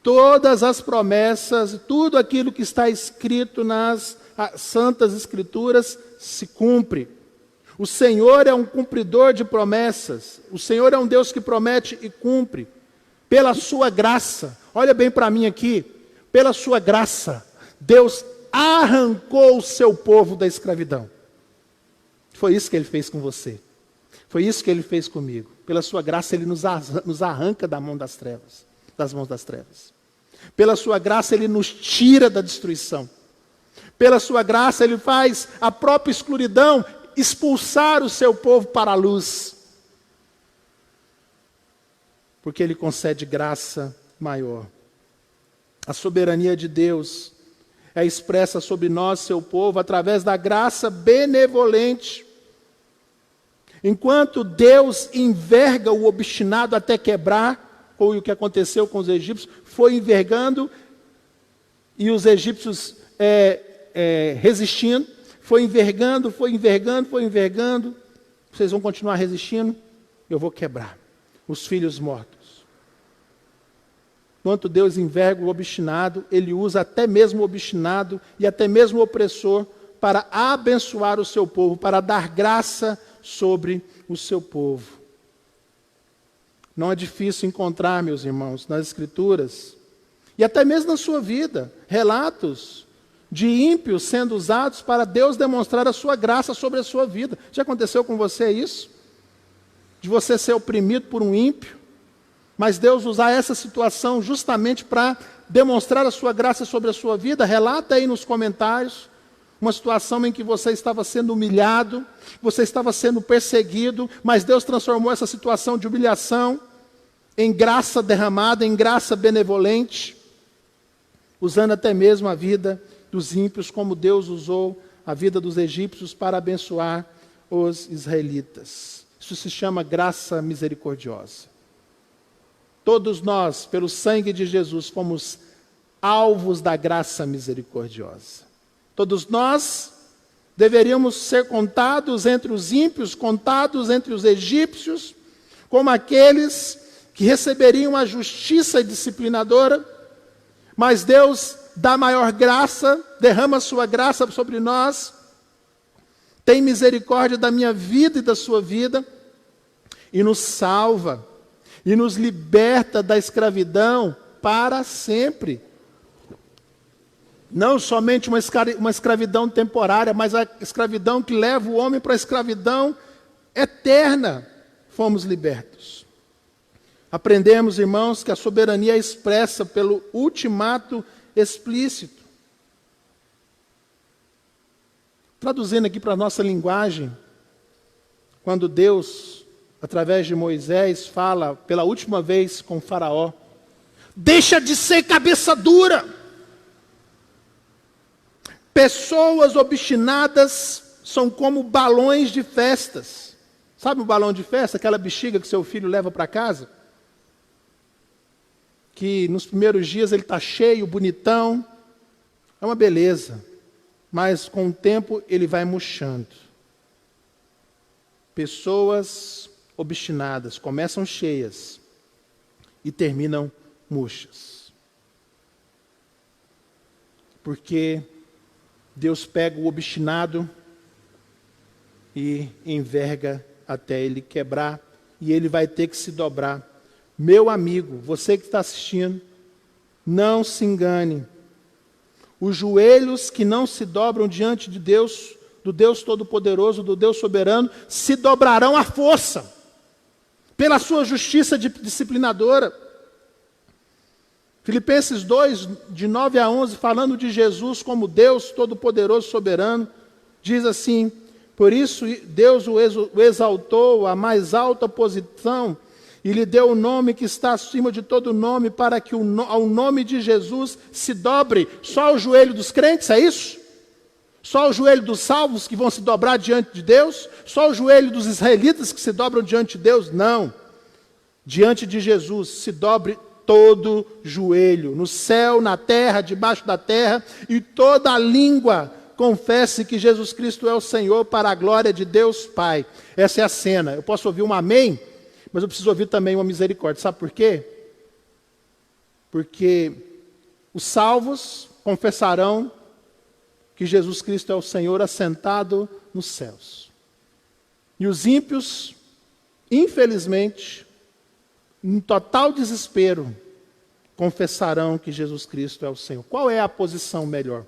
Todas as promessas, tudo aquilo que está escrito nas Santas Escrituras se cumpre. O Senhor é um cumpridor de promessas. O Senhor é um Deus que promete e cumpre. Pela sua graça, olha bem para mim aqui, pela sua graça, Deus arrancou o seu povo da escravidão. Foi isso que Ele fez com você. Foi isso que Ele fez comigo. Pela sua graça, Ele nos arranca das mãos das trevas. Pela sua graça, Ele nos tira da destruição. Pela sua graça, Ele faz a própria escuridão expulsar o seu povo para a luz. Porque Ele concede graça maior. A soberania de Deus é expressa sobre nós, seu povo, através da graça benevolente. Enquanto Deus enverga o obstinado até quebrar, foi o que aconteceu com os egípcios, foi envergando, e os egípcios resistindo, foi envergando, vocês vão continuar resistindo, eu vou quebrar os filhos mortos. Enquanto Deus enverga o obstinado, Ele usa até mesmo o obstinado e até mesmo o opressor para abençoar o seu povo, para dar graça sobre o seu povo. Não é difícil encontrar, meus irmãos, nas Escrituras, e até mesmo na sua vida, relatos de ímpios sendo usados para Deus demonstrar a sua graça sobre a sua vida. Já aconteceu com você isso? De você ser oprimido por um ímpio, mas Deus usar essa situação justamente para demonstrar a sua graça sobre a sua vida? Relata aí nos comentários uma situação em que você estava sendo humilhado, você estava sendo perseguido, mas Deus transformou essa situação de humilhação em graça derramada, em graça benevolente, usando até mesmo a vida dos ímpios, como Deus usou a vida dos egípcios para abençoar os israelitas. Isso se chama graça misericordiosa. Todos nós, pelo sangue de Jesus, fomos alvos da graça misericordiosa. Todos nós deveríamos ser contados entre os ímpios, contados entre os egípcios, como aqueles que receberiam a justiça disciplinadora, mas Deus dá maior graça, derrama a sua graça sobre nós, tem misericórdia da minha vida e da sua vida, e nos salva, e nos liberta da escravidão para sempre. Não somente uma escravidão temporária, mas a escravidão que leva o homem para a escravidão eterna. Fomos libertos. Aprendemos, irmãos, que a soberania é expressa pelo ultimato explícito. Traduzindo aqui para a nossa linguagem, quando Deus, através de Moisés, fala pela última vez com Faraó: deixa de ser cabeça dura. Pessoas obstinadas são como balões de festas. Sabe o balão de festa? Aquela bexiga que seu filho leva para casa? Que nos primeiros dias ele está cheio, bonitão. É uma beleza. Mas com o tempo ele vai murchando. Pessoas obstinadas começam cheias e terminam murchas. Porque Deus pega o obstinado e enverga até ele quebrar, e ele vai ter que se dobrar. Meu amigo, você que está assistindo, não se engane. Os joelhos que não se dobram diante de Deus, do Deus Todo-Poderoso, do Deus Soberano, se dobrarão à força, pela sua justiça disciplinadora. Filipenses 2, de 9 a 11, falando de Jesus como Deus Todo-Poderoso, Soberano, diz assim: por isso Deus o exaltou à mais alta posição e lhe deu o nome que está acima de todo nome, para que ao nome de Jesus se dobre. Só o joelho dos crentes, é isso? Só o joelho dos salvos que vão se dobrar diante de Deus? Só o joelho dos israelitas que se dobram diante de Deus? Não. Diante de Jesus se dobre todo joelho, no céu, na terra, debaixo da terra, e toda língua confesse que Jesus Cristo é o Senhor, para a glória de Deus Pai. Essa é a cena. Eu posso ouvir um amém, mas eu preciso ouvir também uma misericórdia. Sabe por quê? Porque os salvos confessarão que Jesus Cristo é o Senhor assentado nos céus. E os ímpios, infelizmente, em total desespero, confessarão que Jesus Cristo é o Senhor. Qual é a posição melhor?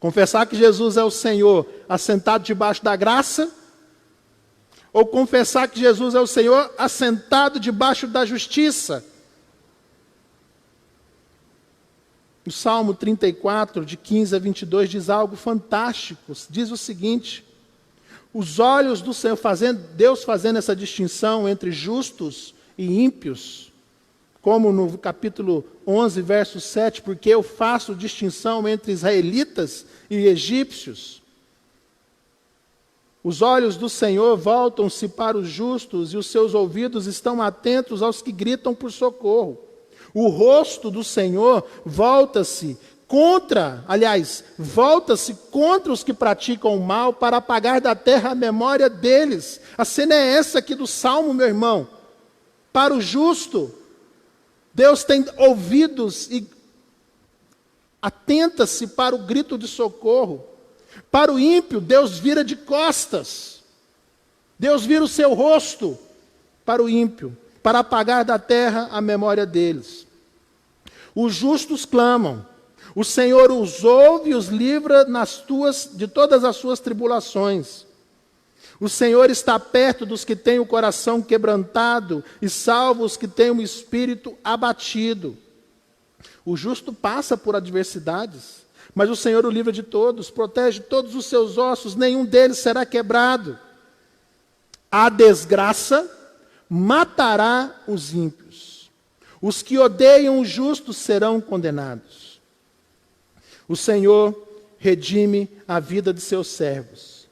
Confessar que Jesus é o Senhor assentado debaixo da graça? Ou confessar que Jesus é o Senhor assentado debaixo da justiça? O Salmo 34, de 15 a 22, diz algo fantástico. Diz o seguinte: os olhos do Senhor, Deus fazendo essa distinção entre justos e ímpios, como no capítulo 11, verso 7, porque eu faço distinção entre israelitas e egípcios. Os olhos do Senhor voltam-se para os justos e os seus ouvidos estão atentos aos que gritam por socorro. O rosto do Senhor volta-se contra os que praticam o mal, para apagar da terra a memória deles. A cena é essa aqui do Salmo, meu irmão. Para o justo, Deus tem ouvidos e atenta-se para o grito de socorro. Para o ímpio, Deus vira de costas. Deus vira o seu rosto para o ímpio, para apagar da terra a memória deles. Os justos clamam, o Senhor os ouve e os livra de todas as suas tribulações. O Senhor está perto dos que têm o coração quebrantado e salva os que têm o espírito abatido. O justo passa por adversidades, mas o Senhor o livra de todos, protege todos os seus ossos, nenhum deles será quebrado. A desgraça matará os ímpios. Os que odeiam o justo serão condenados. O Senhor redime a vida de seus servos.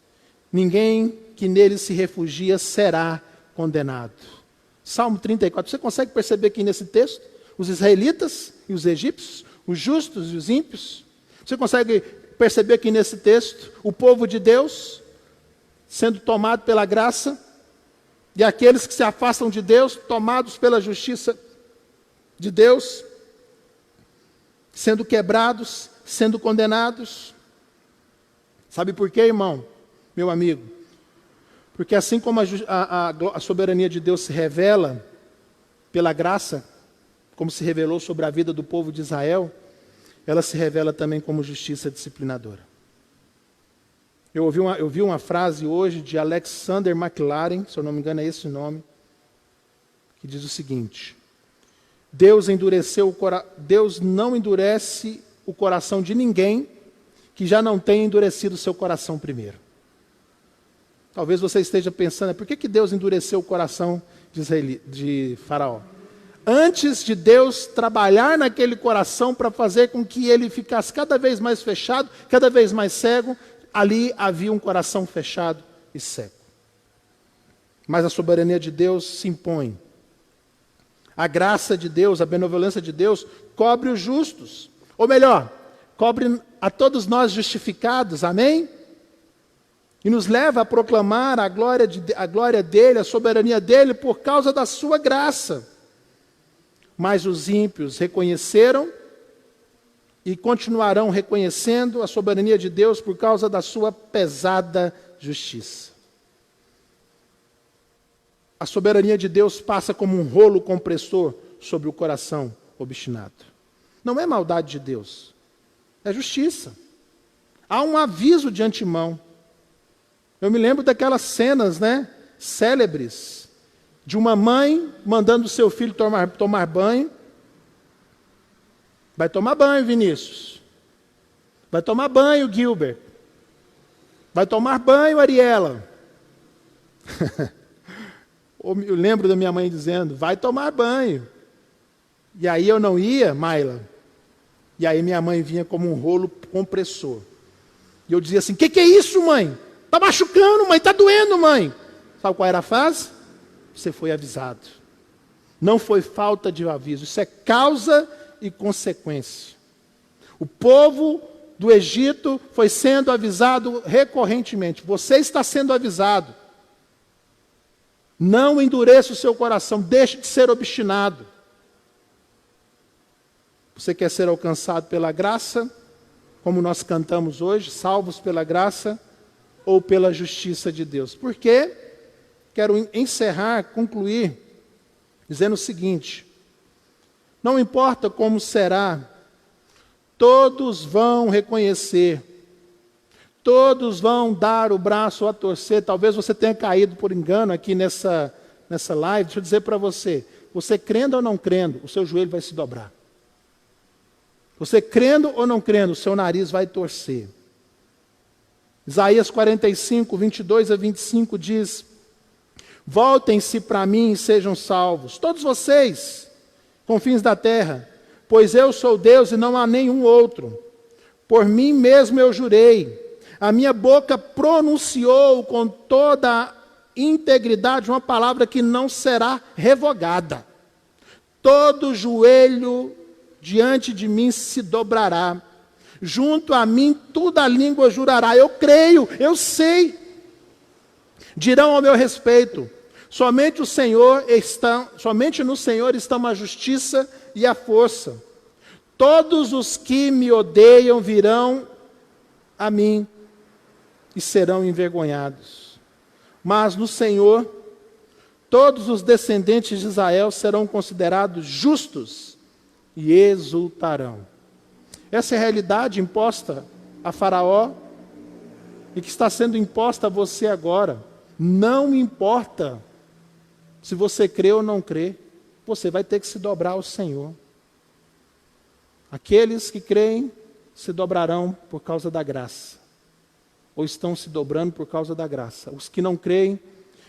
Ninguém que nele se refugia será condenado. Salmo 34. Você consegue perceber aqui nesse texto os israelitas e os egípcios, os justos e os ímpios? Você consegue perceber aqui nesse texto o povo de Deus sendo tomado pela graça e aqueles que se afastam de Deus, tomados pela justiça de Deus, sendo quebrados, sendo condenados? Sabe por quê, irmão, meu amigo? Porque assim como a soberania de Deus se revela, pela graça, como se revelou sobre a vida do povo de Israel, ela se revela também como justiça disciplinadora. Eu vi uma frase hoje de Alexander McLaren, se eu não me engano é esse o nome, que diz o seguinte: Deus não endurece o coração de ninguém que já não tenha endurecido o seu coração primeiro. Talvez você esteja pensando, por que Deus endureceu o coração de Faraó? Antes de Deus trabalhar naquele coração para fazer com que ele ficasse cada vez mais fechado, cada vez mais cego, ali havia um coração fechado e cego. Mas a soberania de Deus se impõe. A graça de Deus, a benevolência de Deus, cobre os justos. Ou melhor, cobre a todos nós justificados, amém? E nos leva a proclamar a glória dele, a soberania dele, por causa da sua graça. Mas os ímpios reconheceram e continuarão reconhecendo a soberania de Deus por causa da sua pesada justiça. A soberania de Deus passa como um rolo compressor sobre o coração obstinado. Não é maldade de Deus, é justiça. Há um aviso de antemão. Eu me lembro daquelas cenas, célebres, de uma mãe mandando seu filho tomar banho. Vai tomar banho, Vinícius. Vai tomar banho, Gilbert. Vai tomar banho, Ariela. Eu lembro da minha mãe dizendo, vai tomar banho. E aí eu não ia, Maila. E aí minha mãe vinha como um rolo compressor. E eu dizia assim, que é isso, mãe? Está machucando, mãe, está doendo, mãe. Sabe qual era a frase? Você foi avisado. Não foi falta de aviso, isso é causa e consequência. O povo do Egito foi sendo avisado recorrentemente. Você está sendo avisado. Não endureça o seu coração, deixe de ser obstinado. Você quer ser alcançado pela graça, como nós cantamos hoje, salvos pela graça ou pela justiça de Deus? Porque quero encerrar, concluir, dizendo o seguinte: não importa como será, todos vão reconhecer, todos vão dar o braço a torcer. Talvez você tenha caído por engano aqui nessa live. Deixa eu dizer para você, você crendo ou não crendo, o seu joelho vai se dobrar. Você crendo ou não crendo, o seu nariz vai torcer. Isaías 45, 22 a 25 diz: voltem-se para mim e sejam salvos, todos vocês, confins da terra, pois eu sou Deus e não há nenhum outro. Por mim mesmo eu jurei, a minha boca pronunciou com toda a integridade uma palavra que não será revogada. Todo joelho diante de mim se dobrará, junto a mim toda a língua jurará. Eu creio, eu sei. Dirão ao meu respeito, somente no Senhor estão a justiça e a força. Todos os que me odeiam virão a mim e serão envergonhados. Mas no Senhor, todos os descendentes de Israel serão considerados justos e exultarão. Essa é a realidade imposta a Faraó e que está sendo imposta a você agora. Não importa se você crê ou não crê, você vai ter que se dobrar ao Senhor. Aqueles que creem se dobrarão por causa da graça, ou estão se dobrando por causa da graça. Os que não creem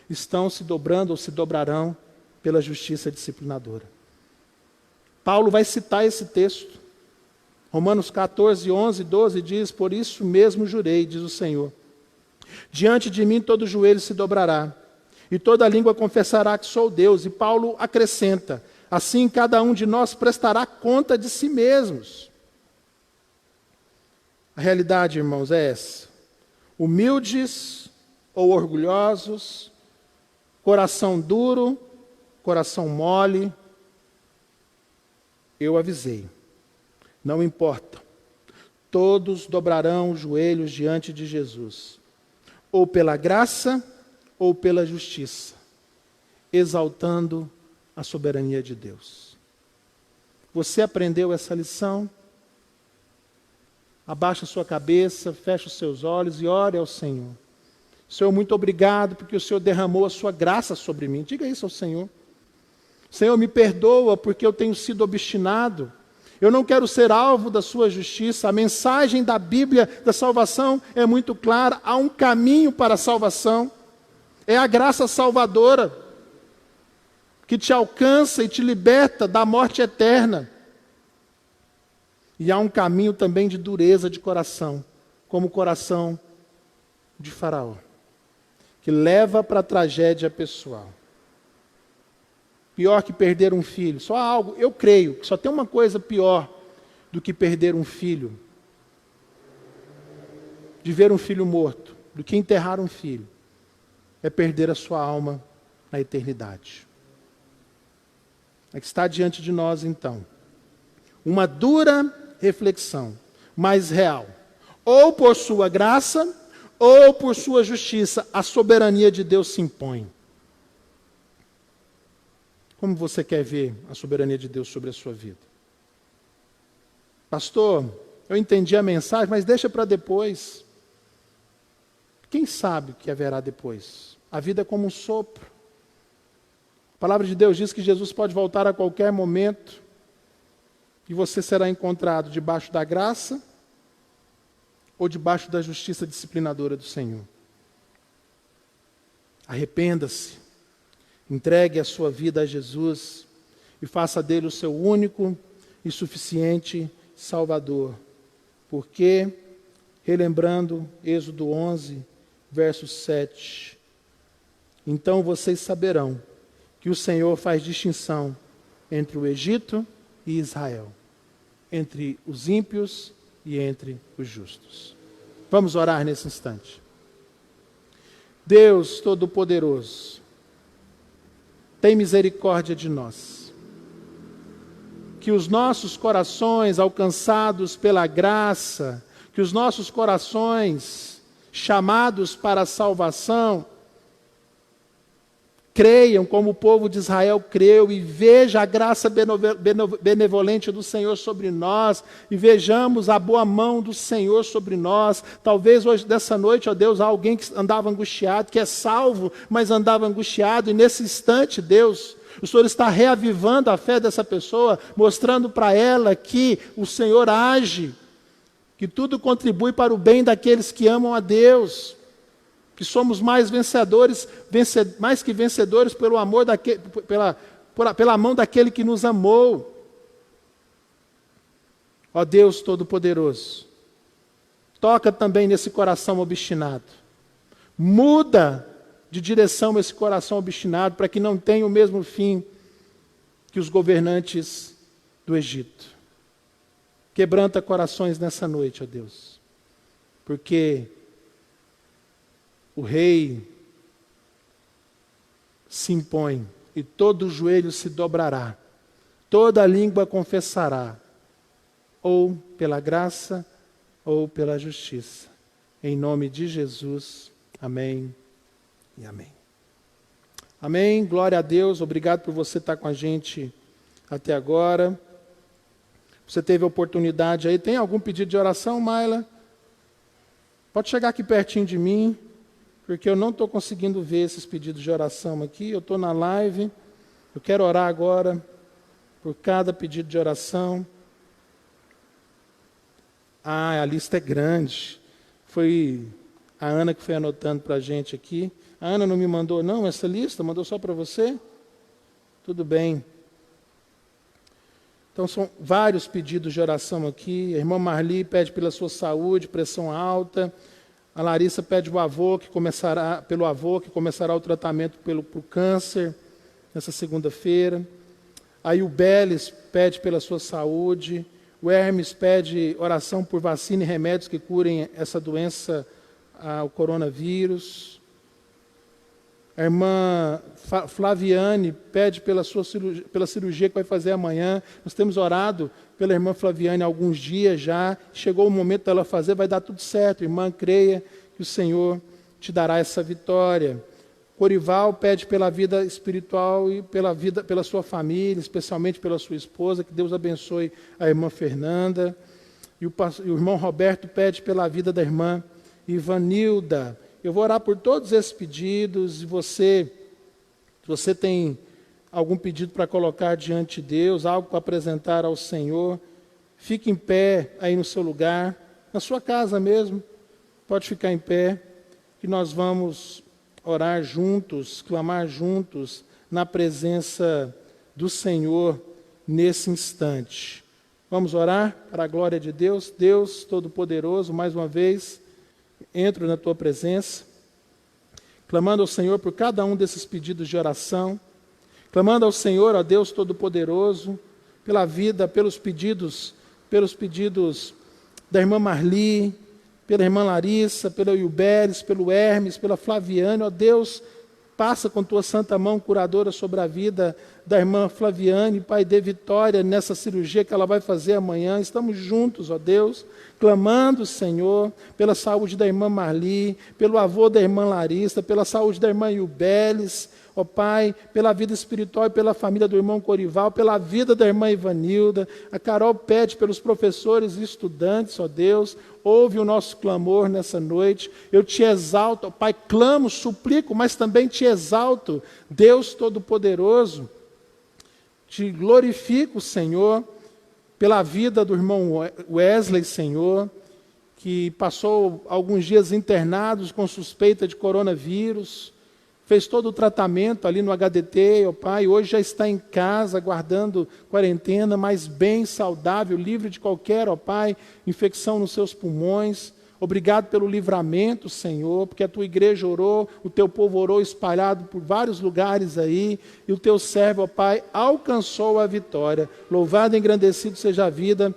estão se dobrando ou se dobrarão pela justiça disciplinadora. Paulo vai citar esse texto. Romanos 14, 11, 12 diz: por isso mesmo jurei, diz o Senhor, diante de mim todo joelho se dobrará, e toda língua confessará que sou Deus. E Paulo acrescenta: assim cada um de nós prestará conta de si mesmos. A realidade, irmãos, é essa. Humildes ou orgulhosos, coração duro, coração mole, eu avisei. Não importa. Todos dobrarão os joelhos diante de Jesus, ou pela graça ou pela justiça, exaltando a soberania de Deus. Você aprendeu essa lição? Abaixa a sua cabeça, fecha os seus olhos e ore ao Senhor. Senhor, muito obrigado porque o Senhor derramou a sua graça sobre mim. Diga isso ao Senhor. Senhor, me perdoa porque eu tenho sido obstinado. Eu não quero ser alvo da sua justiça. A mensagem da Bíblia da salvação é muito clara. Há um caminho para a salvação. É a graça salvadora que te alcança e te liberta da morte eterna. E há um caminho também de dureza de coração, como o coração de Faraó, que leva para a tragédia pessoal. Pior que perder um filho. Só há algo, eu creio, que só tem uma coisa pior do que perder um filho. De ver um filho morto, do que enterrar um filho. É perder a sua alma na eternidade. É que está diante de nós, então, uma dura reflexão, mais real. Ou por sua graça, ou por sua justiça, a soberania de Deus se impõe. Como você quer ver a soberania de Deus sobre a sua vida? Pastor, eu entendi a mensagem, mas deixa para depois. Quem sabe o que haverá depois? A vida é como um sopro. A palavra de Deus diz que Jesus pode voltar a qualquer momento e você será encontrado debaixo da graça ou debaixo da justiça disciplinadora do Senhor. Arrependa-se. Entregue a sua vida a Jesus e faça dele o seu único e suficiente Salvador. Porque, relembrando Êxodo 11, verso 7, então vocês saberão que o Senhor faz distinção entre o Egito e Israel, entre os ímpios e entre os justos. Vamos orar nesse instante. Deus Todo-Poderoso, tem misericórdia de nós. Que os nossos corações alcançados pela graça, que os nossos corações chamados para a salvação, creiam como o povo de Israel creu e veja a graça benevolente do Senhor sobre nós e vejamos a boa mão do Senhor sobre nós. Talvez hoje, dessa noite, ó Deus, há alguém que andava angustiado, que é salvo, mas andava angustiado e nesse instante, Deus, o Senhor está reavivando a fé dessa pessoa, mostrando para ela que o Senhor age, que tudo contribui para o bem daqueles que amam a Deus, que somos mais vencedores, mais que vencedores pelo amor pela mão daquele que nos amou. Ó Deus Todo-Poderoso, toca também nesse coração obstinado. Muda de direção esse coração obstinado para que não tenha o mesmo fim que os governantes do Egito. Quebranta corações nessa noite, ó Deus, porque o rei se impõe e todo joelho se dobrará, toda língua confessará, ou pela graça ou pela justiça. Em nome de Jesus, amém e amém. Amém, glória a Deus, obrigado por você estar com a gente até agora. Você teve a oportunidade aí, tem algum pedido de oração, Maila? Pode chegar aqui pertinho de mim, porque eu não estou conseguindo ver esses pedidos de oração aqui, eu estou na live, eu quero orar agora por cada pedido de oração. A lista é grande, foi a Ana que foi anotando para a gente aqui. A Ana não me mandou não essa lista, mandou só para você? Tudo bem. Então são vários pedidos de oração aqui. A irmã Marli pede pela sua saúde, pressão alta. A Larissa pede pelo avô que começará o tratamento pelo câncer nessa segunda-feira. Aí o Beles pede pela sua saúde. O Hermes pede oração por vacina e remédios que curem essa doença, o coronavírus. A irmã Flaviane pede pela cirurgia que vai fazer amanhã. Nós temos orado pela irmã Flaviane há alguns dias já. Chegou o momento dela fazer, vai dar tudo certo. Irmã, creia que o Senhor te dará essa vitória. Corival pede pela vida espiritual e pela sua família, especialmente pela sua esposa, que Deus abençoe a irmã Fernanda. E o irmão Roberto pede pela vida da irmã Ivanilda. Eu vou orar por todos esses pedidos, e se você tem algum pedido para colocar diante de Deus, algo para apresentar ao Senhor, fique em pé aí no seu lugar, na sua casa mesmo, pode ficar em pé, que nós vamos orar juntos, clamar juntos na presença do Senhor nesse instante. Vamos orar para a glória de Deus. Deus Todo-Poderoso, mais uma vez, entro na Tua presença, clamando ao Senhor por cada um desses pedidos de oração, clamando ao Senhor, ó Deus Todo-Poderoso, pela vida, pelos pedidos da irmã Marli, pela irmã Larissa, pelo Ilberes, pelo Hermes, pela Flaviane, ó Deus, passa com Tua santa mão curadora sobre a vida da irmã Flaviane, Pai, dê vitória nessa cirurgia que ela vai fazer amanhã. Estamos juntos, ó Deus, clamando, Senhor, pela saúde da irmã Marli, pelo avô da irmã Larissa, pela saúde da irmã Ilberes, ó Pai, pela vida espiritual e pela família do irmão Corival, pela vida da irmã Ivanilda. A Carol pede pelos professores e estudantes, ó Deus, ouve o nosso clamor nessa noite. Eu te exalto, ó Pai, clamo, suplico, mas também te exalto, Deus Todo-Poderoso. Te glorifico, Senhor, pela vida do irmão Wesley, Senhor, que passou alguns dias internados com suspeita de coronavírus, fez todo o tratamento ali no HDT, ó Pai, hoje já está em casa, aguardando quarentena, mas bem, saudável, livre de qualquer, ó Pai, infecção nos seus pulmões. Obrigado pelo livramento, Senhor, porque a Tua igreja orou, o Teu povo orou espalhado por vários lugares aí, e o Teu servo, ó Pai, alcançou a vitória. Louvado e engrandecido seja a vida,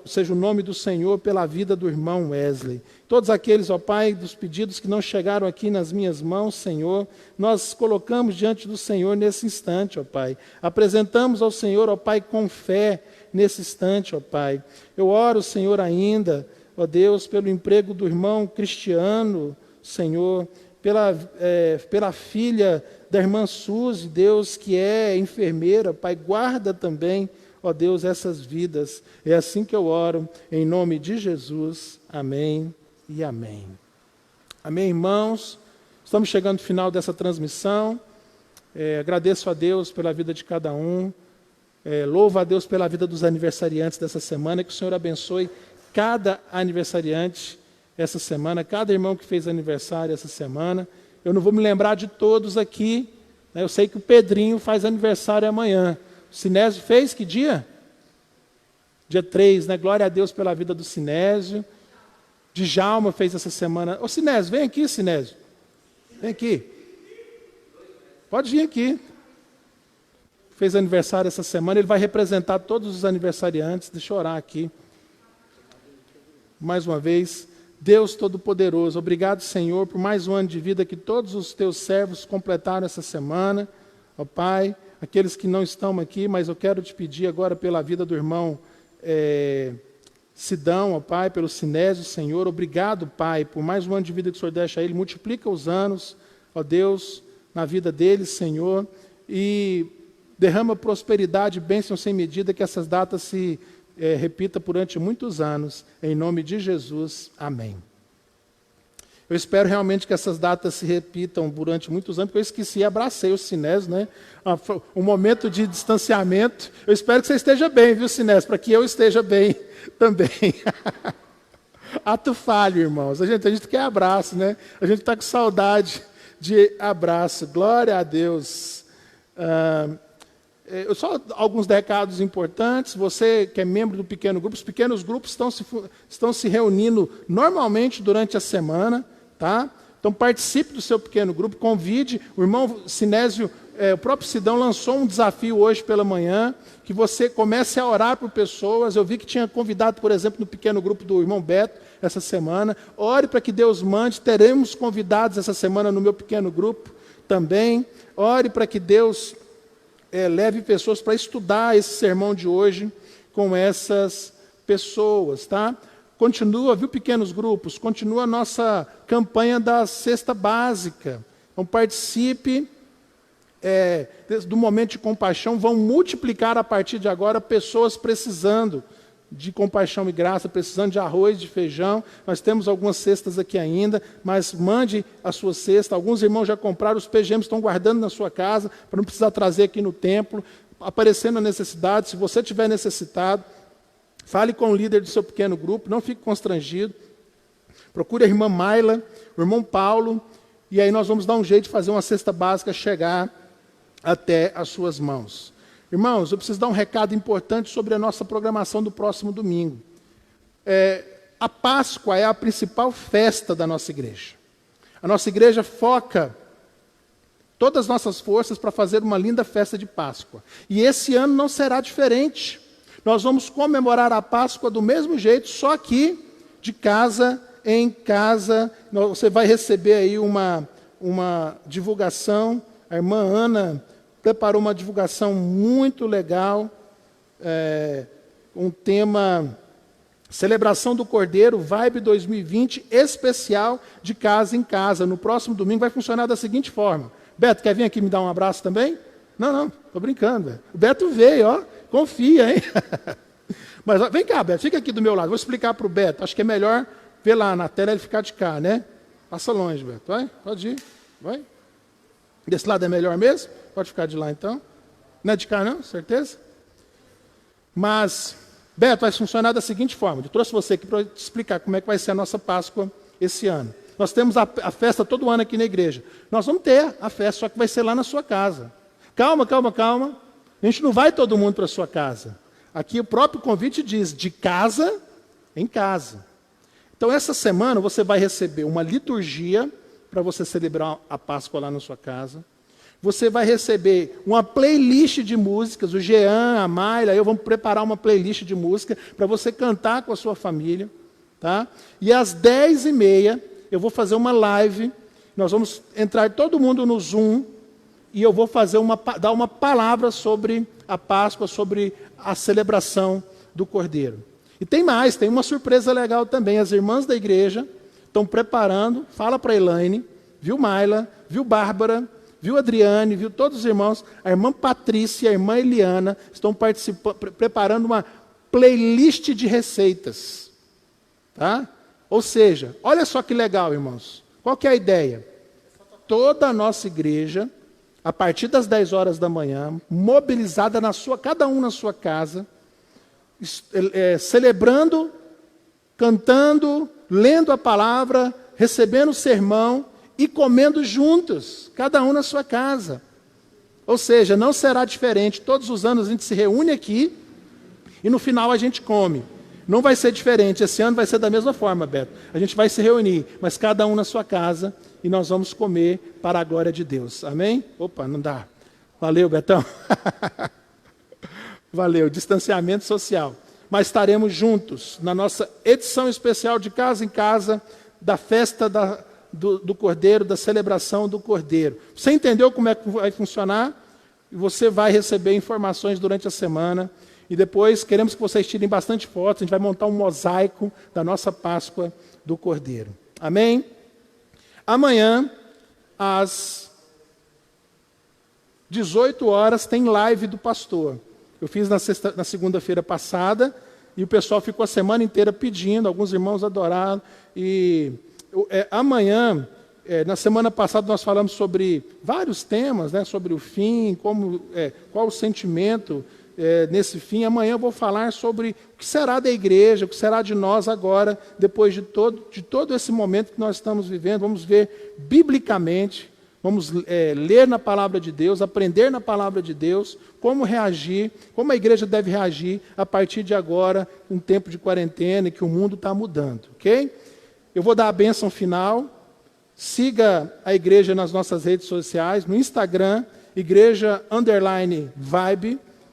seja o nome do Senhor pela vida do irmão Wesley. Todos aqueles, ó Pai, dos pedidos que não chegaram aqui nas minhas mãos, Senhor, nós colocamos diante do Senhor nesse instante, ó Pai. Apresentamos ao Senhor, ó Pai, com fé nesse instante, ó Pai. Eu oro, Senhor, ainda, ó Deus, pelo emprego do irmão Cristiano, Senhor, pela filha da irmã Suzy, Deus, que é enfermeira, Pai, guarda também, ó Deus, essas vidas. É assim que eu oro, em nome de Jesus. Amém e amém. Amém, irmãos? Estamos chegando ao final dessa transmissão. Agradeço a Deus pela vida de cada um. Louvo a Deus pela vida dos aniversariantes dessa semana. Que o Senhor abençoe cada aniversariante essa semana, cada irmão que fez aniversário essa semana. Eu não vou me lembrar de todos aqui, né? Eu sei que o Pedrinho faz aniversário amanhã. O Sinésio fez que dia? Dia 3, né? Glória a Deus pela vida do Sinésio. Djalma fez essa semana. Ô Sinésio, vem aqui, Sinésio. Vem aqui. Pode vir aqui. Fez aniversário essa semana, ele vai representar todos os aniversariantes. Deixa eu orar aqui. Mais uma vez, Deus Todo-Poderoso, obrigado, Senhor, por mais um ano de vida que todos os Teus servos completaram essa semana. Ó Pai, aqueles que não estão aqui, mas eu quero te pedir agora pela vida do irmão Sidão, ó Pai, pelo Sinésio, Senhor. Obrigado, Pai, por mais um ano de vida que o Senhor deixa a ele. Multiplica os anos, ó Deus, na vida deles, Senhor, e derrama prosperidade e bênção sem medida, que essas datas se repita durante muitos anos, em nome de Jesus, amém. Eu espero realmente que essas datas se repitam durante muitos anos, porque eu esqueci, abracei o Sinésio, né? Um momento de distanciamento. Eu espero que você esteja bem, viu, Sinésio? Para que eu esteja bem também. Ato falho, irmãos. A gente quer abraço, né? A gente está com saudade de abraço. Glória a Deus. Só alguns recados importantes. Você que é membro do pequeno grupo, os pequenos grupos estão se reunindo normalmente durante a semana, tá? Então participe do seu pequeno grupo, convide. O irmão Sinésio, o próprio Sidão lançou um desafio hoje pela manhã, que você comece a orar por pessoas. Eu vi que tinha convidado, por exemplo, no pequeno grupo do irmão Beto, essa semana. Ore para que Deus mande, teremos convidados essa semana no meu pequeno grupo também. Ore para que Deus leve pessoas para estudar esse sermão de hoje com essas pessoas, tá? Continua, viu, pequenos grupos? Continua a nossa campanha da cesta básica. Então participe do momento de compaixão. Vão multiplicar a partir de agora pessoas precisando de compaixão e graça, precisando de arroz, de feijão. Nós temos algumas cestas aqui ainda, mas mande a sua cesta. Alguns irmãos já compraram, os PGMs estão guardando na sua casa, para não precisar trazer aqui no templo. Aparecendo a necessidade, se você tiver necessitado, fale com o líder do seu pequeno grupo, não fique constrangido. Procure a irmã Mayla, o irmão Paulo, e aí nós vamos dar um jeito de fazer uma cesta básica chegar até as suas mãos. Irmãos, eu preciso dar um recado importante sobre a nossa programação do próximo domingo. A Páscoa é a principal festa da nossa igreja. A nossa igreja foca todas as nossas forças para fazer uma linda festa de Páscoa. E esse ano não será diferente. Nós vamos comemorar a Páscoa do mesmo jeito, só que de casa em casa. Você vai receber aí uma divulgação. A irmã Ana preparou uma divulgação muito legal, um tema Celebração do Cordeiro, Vibe 2020, especial de casa em casa. No próximo domingo vai funcionar da seguinte forma. Beto, quer vir aqui me dar um abraço também? Não, estou brincando. Beto. O Beto veio, ó, confia, hein? Mas ó, vem cá, Beto, fica aqui do meu lado. Vou explicar para o Beto. Acho que é melhor ver lá na tela ele ficar de cá, né? Passa longe, Beto. Vai, pode ir. Vai. Desse lado é melhor mesmo? Pode ficar de lá então. Não é de cá não? Certeza? Mas, Beto, vai funcionar da seguinte forma. Eu trouxe você aqui para te explicar como é que vai ser a nossa Páscoa esse ano. Nós temos a festa todo ano aqui na igreja. Nós vamos ter a festa, só que vai ser lá na sua casa. Calma. A gente não vai todo mundo para a sua casa. Aqui o próprio convite diz, de casa em casa. Então essa semana você vai receber uma liturgia para você celebrar a Páscoa lá na sua casa. Você vai receber uma playlist de músicas, o Jean, a Mayla, eu vamos preparar uma playlist de música para você cantar com a sua família. Tá? E às 10h30 eu vou fazer uma live, nós vamos entrar todo mundo no Zoom, e eu vou dar uma palavra sobre a Páscoa, sobre a celebração do Cordeiro. E tem mais, tem uma surpresa legal também. As irmãs da igreja estão preparando, fala para a Elaine, viu Mayla, viu Bárbara, viu Adriane, viu todos os irmãos, a irmã Patrícia e a irmã Eliana estão preparando uma playlist de receitas. Tá? Ou seja, olha só que legal, irmãos. Qual que é a ideia? Toda a nossa igreja, a partir das 10 horas da manhã, mobilizada cada um na sua casa, celebrando, cantando, lendo a palavra, recebendo o sermão e comendo juntos, cada um na sua casa. Ou seja, não será diferente. Todos os anos a gente se reúne aqui e no final a gente come. Não vai ser diferente. Esse ano vai ser da mesma forma, Beto. A gente vai se reunir, mas cada um na sua casa e nós vamos comer para a glória de Deus. Amém? Opa, não dá. Valeu, Betão. Valeu, distanciamento social. Mas estaremos juntos na nossa edição especial de casa em casa, da festa do Cordeiro, da celebração do Cordeiro. Você entendeu como é que vai funcionar? Você vai receber informações durante a semana. E depois queremos que vocês tirem bastante fotos. A gente vai montar um mosaico da nossa Páscoa do Cordeiro. Amém? Amanhã, às 18 horas, tem live do pastor. Eu fiz na segunda-feira passada e o pessoal ficou a semana inteira pedindo, alguns irmãos adoraram. E amanhã, na semana passada nós falamos sobre vários temas, né, sobre o fim, qual o sentimento nesse fim. Amanhã eu vou falar sobre o que será da igreja, o que será de nós agora, depois de todo esse momento que nós estamos vivendo. Vamos ver biblicamente, vamos ler na palavra de Deus, aprender na palavra de Deus, como reagir, como a igreja deve reagir a partir de agora, um tempo de quarentena, que o mundo está mudando, ok? Eu vou dar a bênção final. Siga a igreja nas nossas redes sociais, no Instagram, igreja_vibe,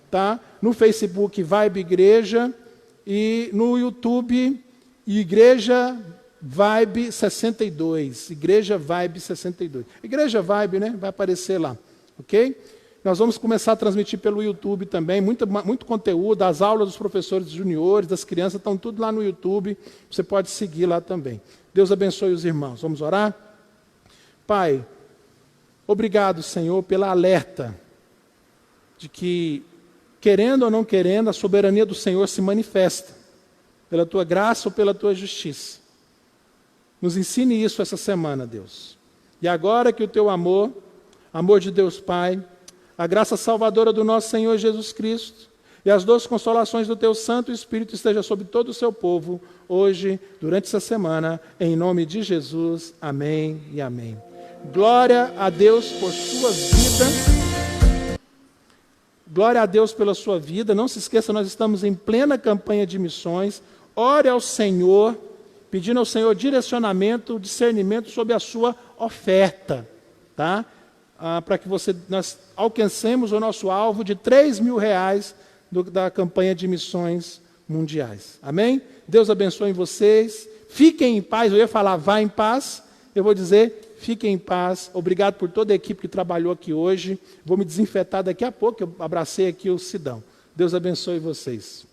tá? No Facebook, Vibe Igreja, e no YouTube, Igreja Vibe 62. Igreja Vibe 62. Igreja Vibe, né? Vai aparecer lá, ok? Nós vamos começar a transmitir pelo YouTube também, muito conteúdo, as aulas dos professores juniores, das crianças, estão tudo lá no YouTube, você pode seguir lá também. Deus abençoe os irmãos. Vamos orar? Pai, Obrigado, Senhor, pela alerta de que, querendo ou não querendo, a soberania do Senhor se manifesta, pela Tua graça ou pela Tua justiça. Nos ensine isso essa semana, Deus. E agora que o Teu amor de Deus Pai, a graça salvadora do nosso Senhor Jesus Cristo e as doces consolações do Teu Santo Espírito esteja sobre todo o Seu povo, hoje, durante essa semana, em nome de Jesus. Amém e amém. Glória a Deus por sua vida. Glória a Deus pela sua vida. Não se esqueça, nós estamos em plena campanha de missões. Ore ao Senhor, pedindo ao Senhor direcionamento, discernimento sobre a sua oferta, tá? Para que nós alcancemos o nosso alvo de R$3.000 da campanha de missões mundiais. Amém? Deus abençoe vocês. Fiquem em paz. Eu ia falar, vá em paz. Eu vou dizer, fiquem em paz. Obrigado por toda a equipe que trabalhou aqui hoje. Vou me desinfetar daqui a pouco. Eu abracei aqui o Sidão. Deus abençoe vocês.